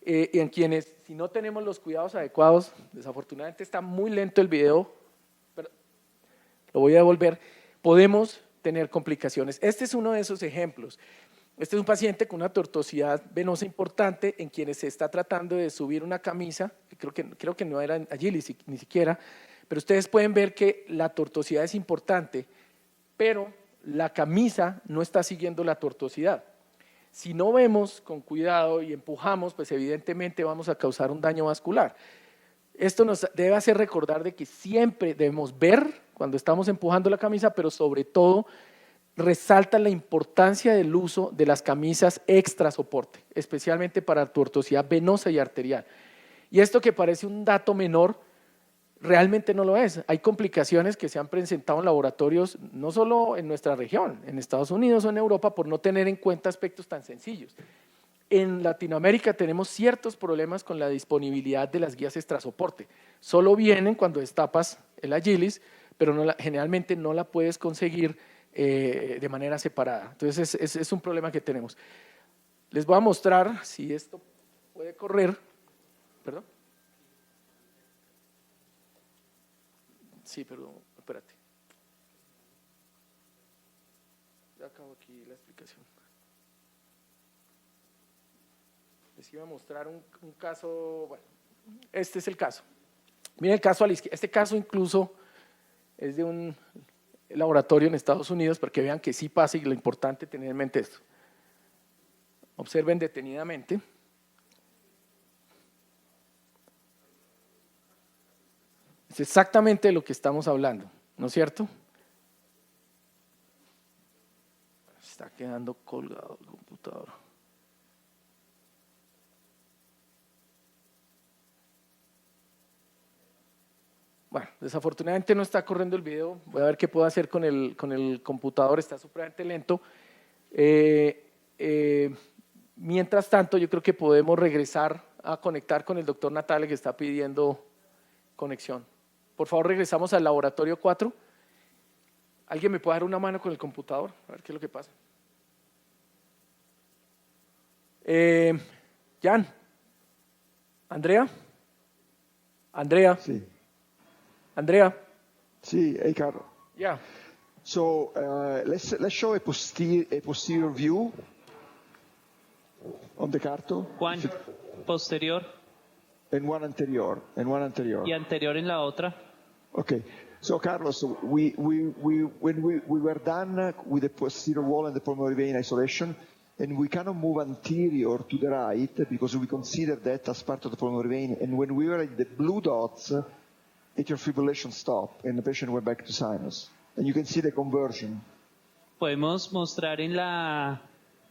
En quienes, si no tenemos los cuidados adecuados, desafortunadamente está muy lento el video, pero lo voy a devolver, podemos tener complicaciones. Este es uno de esos ejemplos. Este es un paciente con una tortuosidad venosa importante en quienes se está tratando de subir una camisa, creo que no era allí ni siquiera, pero ustedes pueden ver que la tortuosidad es importante, pero la camisa no está siguiendo la tortuosidad. Si no vemos con cuidado y empujamos, pues evidentemente vamos a causar un daño vascular. Esto nos debe hacer recordar de que siempre debemos ver cuando estamos empujando la camisa, pero sobre todo resalta la importancia del uso de las camisas extra soporte, especialmente para tortuosidad venosa y arterial. Y esto que parece un dato menor, realmente no lo es. Hay complicaciones que se han presentado en laboratorios, no solo en nuestra región, en Estados Unidos o en Europa, por no tener en cuenta aspectos tan sencillos. En Latinoamérica tenemos ciertos problemas con la disponibilidad de las guías extrasoporte. Solo vienen cuando destapas el Agilis, pero generalmente no la puedes conseguir de manera separada. Entonces es un problema que tenemos. Les voy a mostrar si esto puede correr. ¿Perdón? Sí, perdón, espérate. Ya acabo aquí la explicación. Les iba a mostrar un caso, bueno, este es el caso. Miren el caso a la izquierda. Este caso incluso es de un laboratorio en Estados Unidos, para que vean que sí pasa y lo importante es tener en mente esto. Observen detenidamente. Es exactamente de lo que estamos hablando, ¿no es cierto? Está quedando colgado el computador. Bueno, desafortunadamente no está corriendo el video. Voy a ver qué puedo hacer con el computador, está supremamente lento. Mientras tanto, yo creo que podemos regresar a conectar con el doctor Natale, que está pidiendo conexión. Por favor, regresamos al laboratorio 4. ¿Alguien me puede dar una mano con el computador? A ver qué es lo que pasa. Jan. ¿Andrea? ¿Andrea? Sí. Andrea? Sí, hey Carlo. Yeah. So let's show a posterior view on the carto. Juan, posterior. And one anterior. Y anterior en la otra. Okay. So Carlos, when we were done with the posterior wall and the pulmonary vein isolation, and we cannot move anterior to the right because we consider that as part of the pulmonary vein. And when we were at the blue dots, atrial fibrillation stopped and the patient went back to sinus. And you can see the conversion. Podemos mostrar en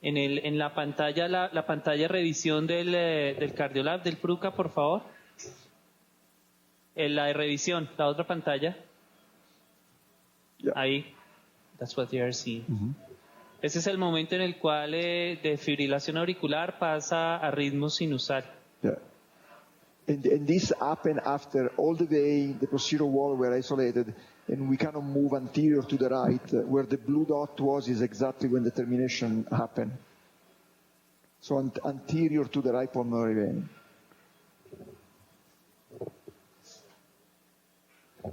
En la pantalla, la pantalla de revisión del Cardiolab, del PRUCA, por favor. La de revisión, la otra pantalla. Yeah. Ahí. That's what you are seeing. Ese es el momento en el cual defibrilación auricular pasa a ritmo sinusal. Yeah. And this happened after all the way the posterior wall were isolated, and we cannot move anterior to the right. Where the blue dot was is exactly when the termination happened. So anterior to the right pulmonary vein.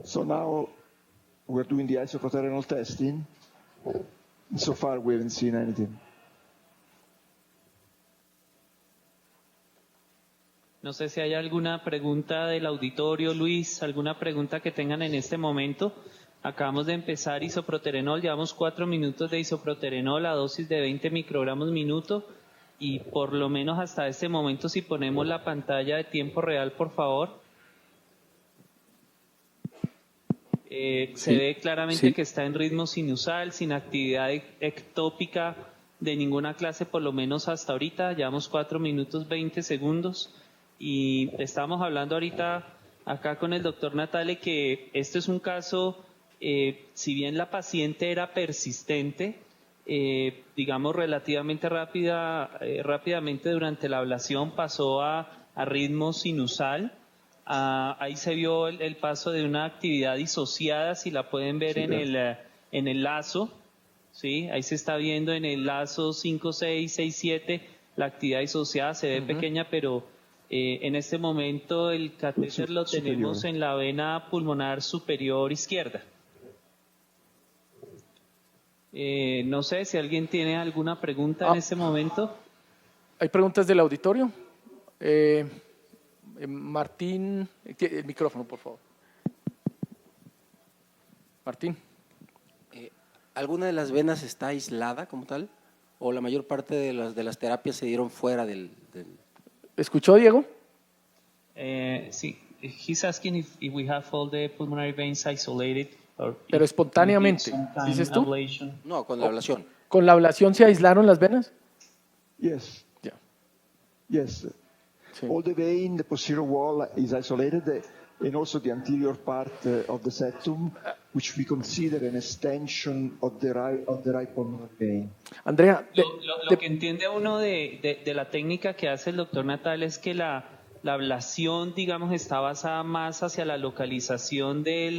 So now we're doing the isophotorenal testing. So far we haven't seen anything. No sé si hay alguna pregunta del auditorio, Luis, alguna pregunta que tengan en este momento. Acabamos de empezar isoproterenol, llevamos 4 minutos de isoproterenol a dosis de 20 microgramos minuto y por lo menos hasta este momento, si ponemos la pantalla de tiempo real, por favor. Se ve claramente que está en ritmo sinusal, sin actividad ectópica de ninguna clase, por lo menos hasta ahorita. Llevamos 4 minutos 20 segundos y estamos hablando ahorita acá con el doctor Natale que este es un caso, si bien la paciente era persistente, digamos relativamente rápidamente durante la ablación pasó a ritmo sinusal. Ahí se vio el paso de una actividad disociada, si la pueden ver en el lazo, ¿sí? Ahí se está viendo en el lazo 5, 6, 6, 7, la actividad disociada se ve pequeña, pero en este momento el catéter lo tenemos en la vena pulmonar superior izquierda. No sé si alguien tiene alguna pregunta en este momento. ¿Hay preguntas del auditorio? Martín, el micrófono, por favor. Martín. ¿Alguna de las venas está aislada como tal? ¿O la mayor parte de las terapias se dieron fuera del... ¿Escuchó, Diego? Sí. He's asking if we have all the pulmonary veins isolated. Pero espontáneamente, ¿dices tú? No, con la ablación. ¿Con la ablación se aislaron las venas? Yes. Yeah. Yes. All the vein, the posterior wall is isolated, and also the anterior part of the septum, which we consider an extension of the right pulmonary vein. Andrea, lo que entiende uno de la técnica que hace el doctor Natal es que la ablación, digamos, está basada más hacia la localización del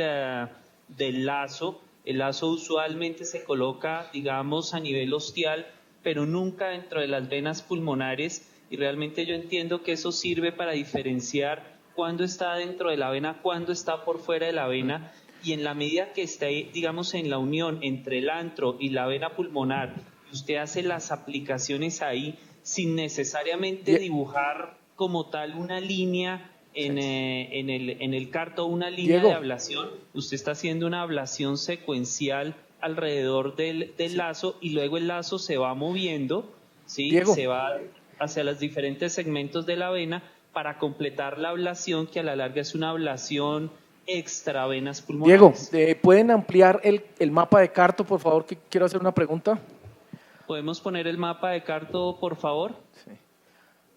lazo. El lazo usualmente se coloca, digamos, a nivel ostial, pero nunca dentro de las venas pulmonares. Y realmente yo entiendo que eso sirve para diferenciar cuándo está dentro de la vena, cuándo está por fuera de la vena. Y en la medida que esté, digamos, en la unión entre el antro y la vena pulmonar, usted hace las aplicaciones ahí sin necesariamente dibujar como tal una línea en el carto, una línea de ablación. Usted está haciendo una ablación secuencial alrededor del lazo y luego el lazo se va moviendo, ¿sí? Se va hacia los diferentes segmentos de la vena para completar la ablación, que a la larga es una ablación extravenas pulmonares. Diego, ¿pueden ampliar el mapa de carto, por favor? Que quiero hacer una pregunta. ¿Podemos poner el mapa de carto, por favor? Sí.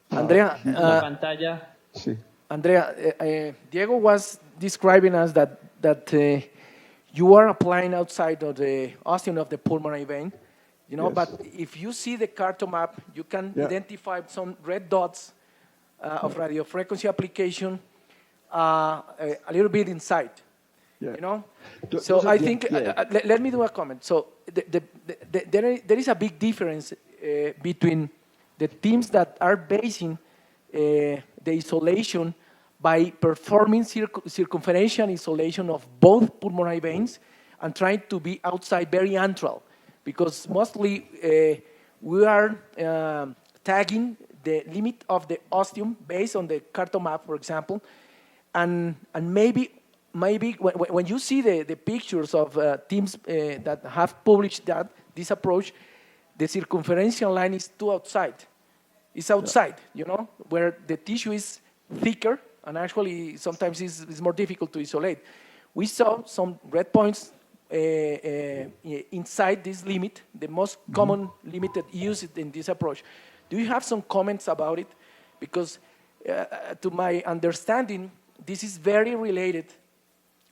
Andrea, la pantalla. Sí. Andrea, Diego was describing us that you are applying outside of the ostium of the pulmonary vein. You know, but if you see the carto map, you can identify some red dots of radiofrequency application a little bit inside. You know, so I think let me do a comment. So there is a big difference between the teams that are basing the isolation by performing circumferential isolation of both pulmonary veins and trying to be outside very antral. Because mostly we are tagging the limit of the ostium based on the carto map, for example, and maybe when you see the pictures of teams that have published this approach, the circumferential line is too outside. It's outside, you know, where the tissue is thicker and actually sometimes it's more difficult to isolate. We saw some red points inside this limit, the most common limited used in this approach. Do you have some comments about it? Because to my understanding, this is very related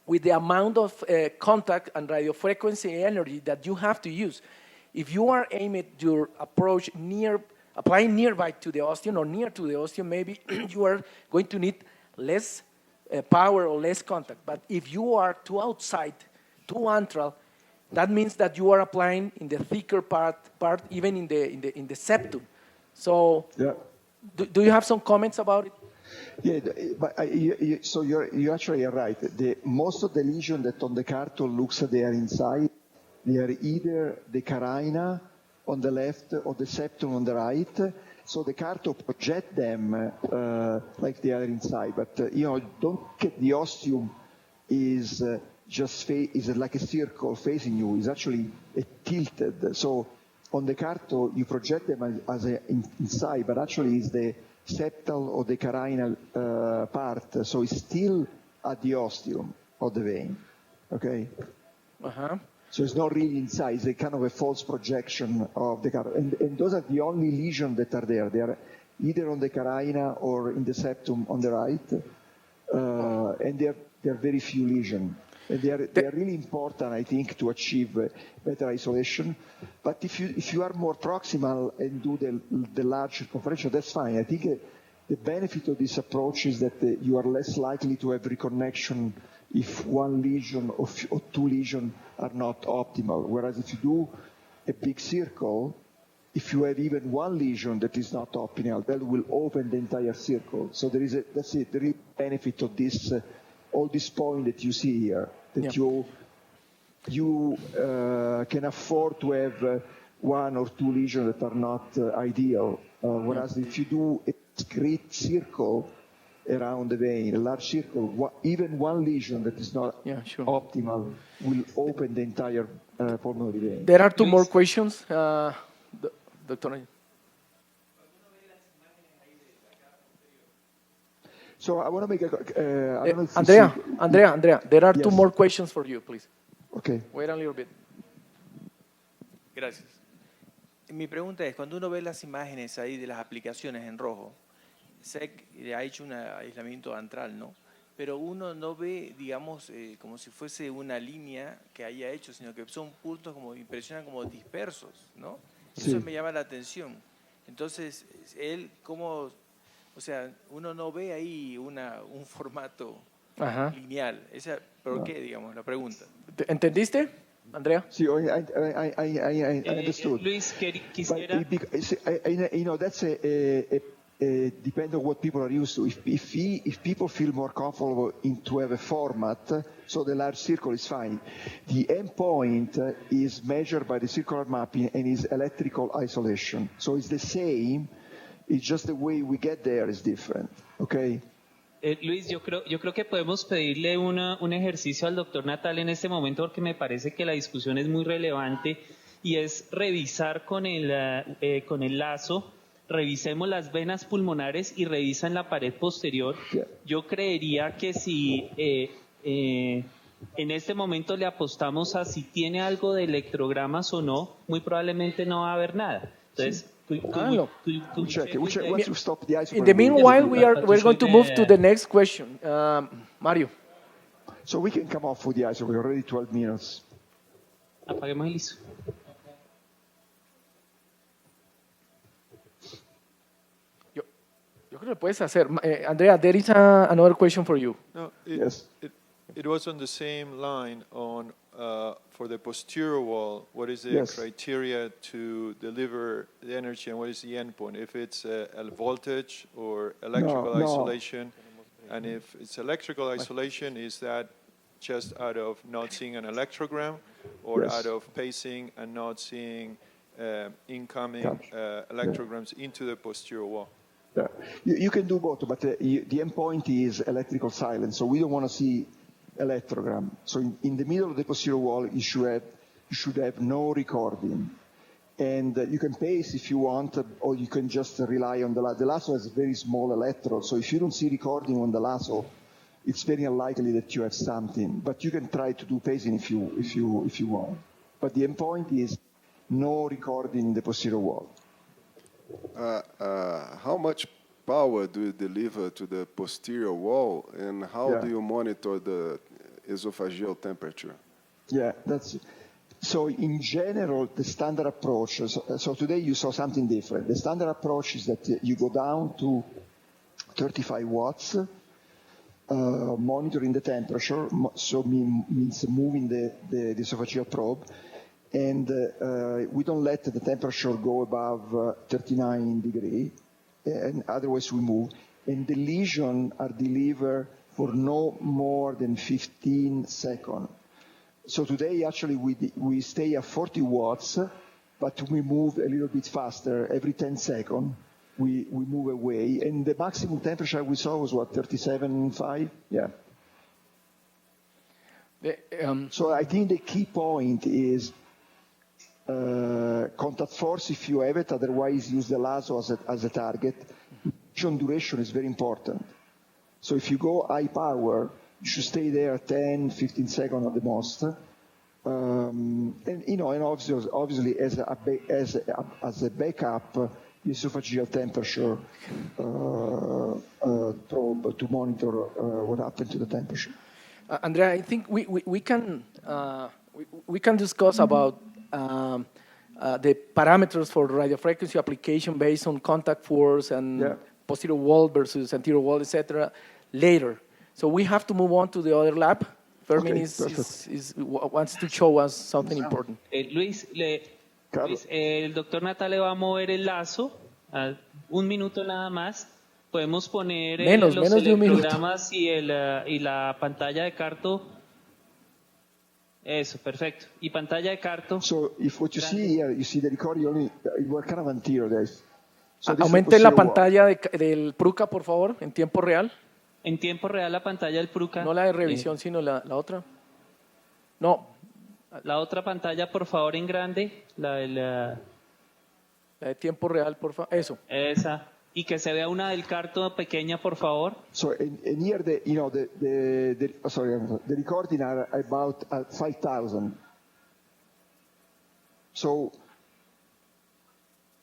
with the amount of contact and radiofrequency energy that you have to use. If you are aiming your approach applying nearby to the osteum or near to the osteum, maybe you are going to need less power or less contact. But if you are too outside, too antral, that means that you are applying in the thicker part even in the septum. So, yeah. Do you have some comments about it? Yeah, but so you actually are right. Most of the lesions that on the carton looks they are inside, they are either the carina on the left or the septum on the right. So the carton project them like they are inside. But don't get the osteum is is like a circle facing you. It's actually tilted. So on the carton you project them as inside, but actually it's the septal or the carinal part, so it's still at the osteum of the vein, okay? So it's not really inside, it's a kind of a false projection of the carina. And those are the only lesions that are there. They are either on the carina or in the septum on the right, and there are very few lesions. And they are really important, I think, to achieve better isolation. But if you are more proximal and do the large circumferential, that's fine. I think the benefit of this approach is that you are less likely to have reconnection if one lesion or two lesions are not optimal. Whereas if you do a big circle, if you have even one lesion that is not optimal, that will open the entire circle. So that's it. The real benefit of this. All this point that you see here, that you can afford to have one or two lesions that are not ideal. Whereas if you do a great circle around the vein, a large circle, even one lesion that is not optimal will open the entire pulmonary vein. There are two more questions, Dr. So I want to make Andrea, there are two more questions for you, please. Okay. Wait a little bit. Gracias. Mi pregunta es, cuando uno ve las imágenes ahí de las aplicaciones en rojo, SEC ha hecho un aislamiento antral, ¿no? Pero uno no ve, digamos, como si fuese una línea que haya hecho, sino que son puntos como impresionan como dispersos, ¿no? Eso me llama la atención. Entonces, él, ¿cómo...? O sea, uno no ve ahí un formato lineal. ¿Por qué, digamos, la pregunta? ¿Entendiste, Andrea? Sí, I understood. Luis, quisiera... That's depends on what people are used to. If people feel more comfortable to have a format, so the large circle is fine. The endpoint is measured by the circular mapping and is electrical isolation. So it's the same. It's just the way we get there is different, okay? Luis, yo creo que podemos pedirle un ejercicio al doctor Natal en este momento porque me parece que la discusión es muy relevante y es revisar con el lazo, revisemos las venas pulmonares y revisan la pared posterior. Yeah. Yo creería que si en este momento le apostamos a si tiene algo de electrogramas o no, muy probablemente no va a haber nada. Entonces, In the meanwhile, we're going to move to the next question. Mario. So we can come off with the ISO. We're already 12 minutes. Apaguemos el ISO. Yo creo que puedes hacer. Andrea, there is another question for you. No, yes. It was on the same line on for the posterior wall. What is the criteria to deliver the energy and what is the endpoint? If it's a voltage or electrical isolation, and if it's electrical isolation, is that just out of not seeing an electrogram or out of pacing and not seeing incoming electrograms into the posterior wall? Yeah. You can do both, but the endpoint is electrical silence, so we don't want to see electrogram. So in the middle of the posterior wall, you should have no recording. And you can pace if you want, or you can just rely on the lasso. The lasso has a very small electrode, so if you don't see recording on the lasso, it's very unlikely that you have something. But you can try to do pacing if you want. But the endpoint is no recording in the posterior wall. How much power do you deliver to the posterior wall, and how do you monitor the esophageal temperature? Yeah, that's it. So in general, the standard approach, so today you saw something different. The standard approach is that you go down to 35 watts, monitoring the temperature, so means moving the esophageal probe, and we don't let the temperature go above 39 degrees, and otherwise we move. And the lesions are delivered for no more than 15 seconds. So today, actually, we stay at 40 watts, but we move a little bit faster. Every 10 seconds, we move away. And the maximum temperature we saw was, what, 37.5? Yeah. So I think the key point is contact force if you have it, otherwise use the lasso as a target. Duration is very important. So if you go high power, you should stay there 10, 15 seconds at the most. And obviously as a backup, the esophageal temperature probe to monitor what happened to the temperature. Andrea, I think we can discuss about the parameters for radiofrequency application based on contact force and posterior wall versus anterior wall, etc. later. So we have to move on to the other lab. Fermin wants to show us something important. Luis, el doctor Natal le va a mover el lazo. Un minuto nada más. Podemos poner los electrogramas y la pantalla de Carto. Eso, perfecto. Y pantalla de Carto. So if what you see here, you see the recording only, it was kind of anterior, guys. So Aumenten la pantalla del Pruca, por favor, en tiempo real. En tiempo real la pantalla del Pruca. No la de revisión, sino la otra. No. La otra pantalla, por favor, en grande. La de tiempo real, por favor. Eso. Esa. Y que se vea una del Carto pequeña, por favor. So in here, the recording are about 5,000. So,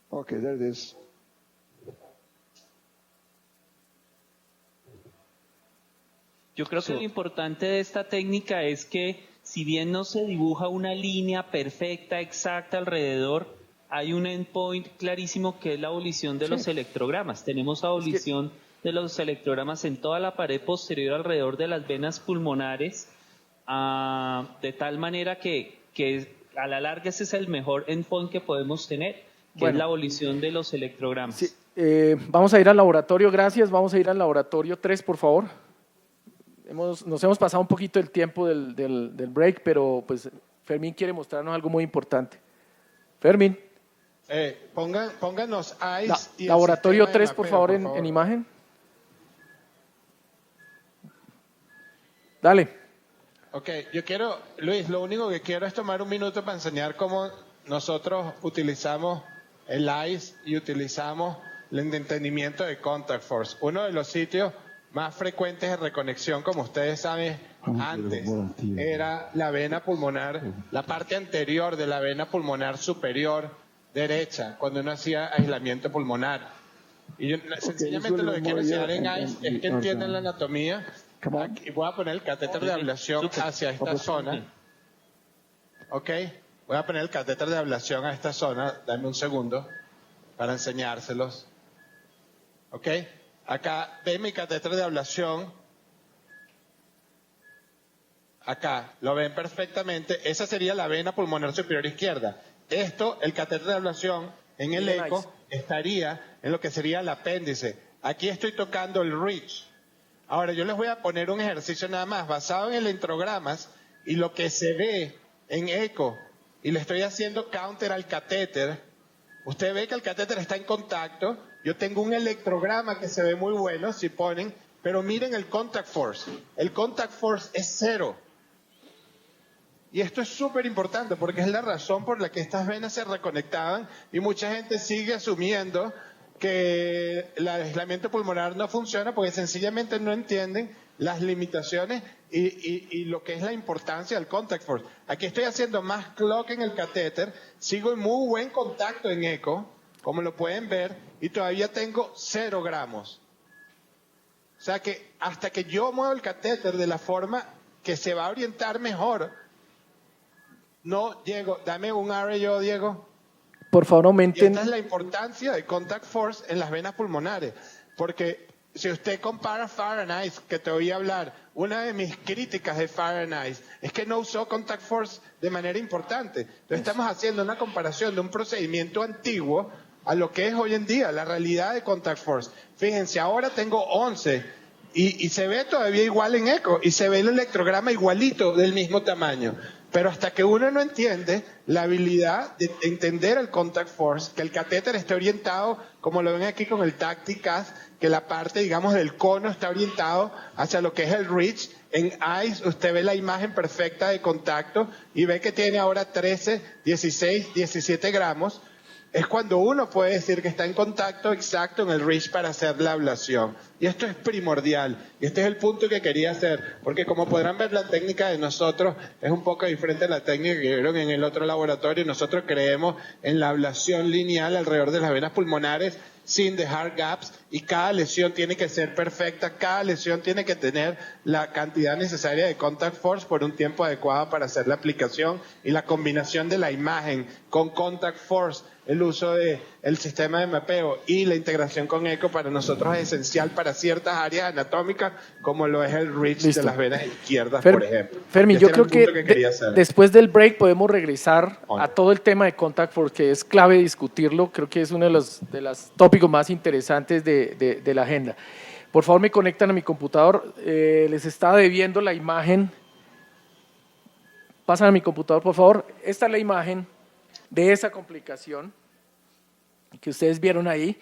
okay, there it is. Yo creo que lo importante de esta técnica es que, si bien no se dibuja una línea perfecta, exacta alrededor, hay un endpoint clarísimo que es la abolición de los electrogramas. Tenemos abolición de los electrogramas en toda la pared posterior alrededor de las venas pulmonares, de tal manera que a la larga ese es el mejor endpoint que podemos tener, que es la abolición de los electrogramas. Sí, vamos a ir al laboratorio, gracias. Vamos a ir al laboratorio 3, por favor. Nos hemos pasado un poquito el tiempo del break, pero pues Fermín quiere mostrarnos algo muy importante. Fermín. Pónganos ICE y laboratorio 3, por favor, en imagen. Dale. Ok, Luis, lo único que quiero es tomar un minuto para enseñar cómo nosotros utilizamos el ICE y utilizamos el entendimiento de contact force. Uno de los sitios más frecuentes de reconexión, como ustedes saben, antes era la vena pulmonar, la parte anterior de la vena pulmonar superior derecha, cuando uno hacía aislamiento pulmonar. Y yo, sencillamente lo que quiero enseñar en ICE es que entiendan la anatomía. Aquí voy a poner el catéter de ablación hacia esta zona. Ok, voy a poner el catéter de ablación a esta zona. Dame un segundo para enseñárselos. Ok, acá ven mi catéter de ablación. Acá, lo ven perfectamente. Esa sería la vena pulmonar superior izquierda. Esto, el catéter de ablación en el eco, estaría en lo que sería el apéndice. Aquí estoy tocando el reach. Ahora, yo les voy a poner un ejercicio nada más basado en electrogramas y lo que se ve en eco, y le estoy haciendo counter al catéter. Usted ve que el catéter está en contacto. Yo tengo un electrograma que se ve muy bueno, si ponen, pero miren el contact force. El contact force es 0. Y esto es súper importante porque es la razón por la que estas venas se reconectaban y mucha gente sigue asumiendo que el aislamiento pulmonar no funciona porque sencillamente no entienden las limitaciones y lo que es la importancia del contact force. Aquí estoy haciendo más clock en el catéter, sigo en muy buen contacto en eco, como lo pueden ver, y todavía tengo 0 gramos. O sea que hasta que yo muevo el catéter de la forma que se va a orientar mejor, no llego. Dame un RAO, Diego. Por favor, aumenten. Y esta es la importancia de contact force en las venas pulmonares, porque si usted compara Fahrenheit, que te oí hablar, una de mis críticas de Fahrenheit es que no usó contact force de manera importante. Entonces estamos haciendo una comparación de un procedimiento antiguo a lo que es hoy en día, la realidad de contact force. Fíjense, ahora tengo 11 y se ve todavía igual en eco y se ve el electrograma igualito del mismo tamaño. Pero hasta que uno no entiende la habilidad de entender el contact force, que el catéter esté orientado, como lo ven aquí con el TactiCath, que la parte, digamos, del cono está orientado hacia lo que es el reach. En ICE usted ve la imagen perfecta de contacto y ve que tiene ahora 13, 16, 17 gramos. Es cuando uno puede decir que está en contacto exacto en el reach para hacer la ablación. Y esto es primordial. Y este es el punto que quería hacer. Porque como podrán ver, la técnica de nosotros es un poco diferente a la técnica que vieron en el otro laboratorio. Nosotros creemos en la ablación lineal alrededor de las venas pulmonares sin dejar gaps. Y cada lesión tiene que ser perfecta. Cada lesión tiene que tener la cantidad necesaria de contact force por un tiempo adecuado para hacer la aplicación. Y la combinación de la imagen con contact force, el uso del sistema de mapeo y la integración con eco para nosotros es esencial para ciertas áreas anatómicas como lo es el reach de las venas izquierdas, por ejemplo. Fermi, yo creo que después del break podemos regresar a todo el tema de contact force, que es clave discutirlo. Creo que es uno de los tópicos más interesantes de la agenda. Por favor, me conectan a mi computador. Les estaba debiendo la imagen. Pasan a mi computador, por favor. Esta es la imagen de esa complicación que ustedes vieron ahí,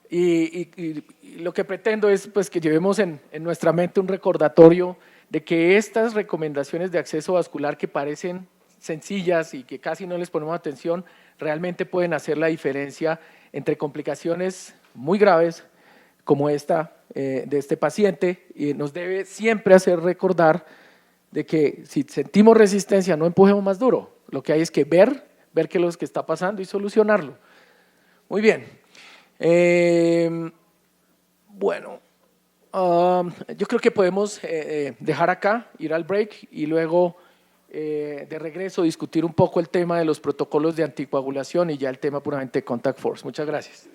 y lo que pretendo es pues que llevemos en nuestra mente un recordatorio de que estas recomendaciones de acceso vascular, que parecen sencillas y que casi no les ponemos atención, realmente pueden hacer la diferencia entre complicaciones muy graves como esta de este paciente, y nos debe siempre hacer recordar de que si sentimos resistencia no empujemos más duro, lo que hay es que ver qué es lo que está pasando y solucionarlo. Muy bien. Bueno, yo creo que podemos dejar acá, ir al break y luego de regreso discutir un poco el tema de los protocolos de anticoagulación y ya el tema puramente de contact force. Muchas gracias.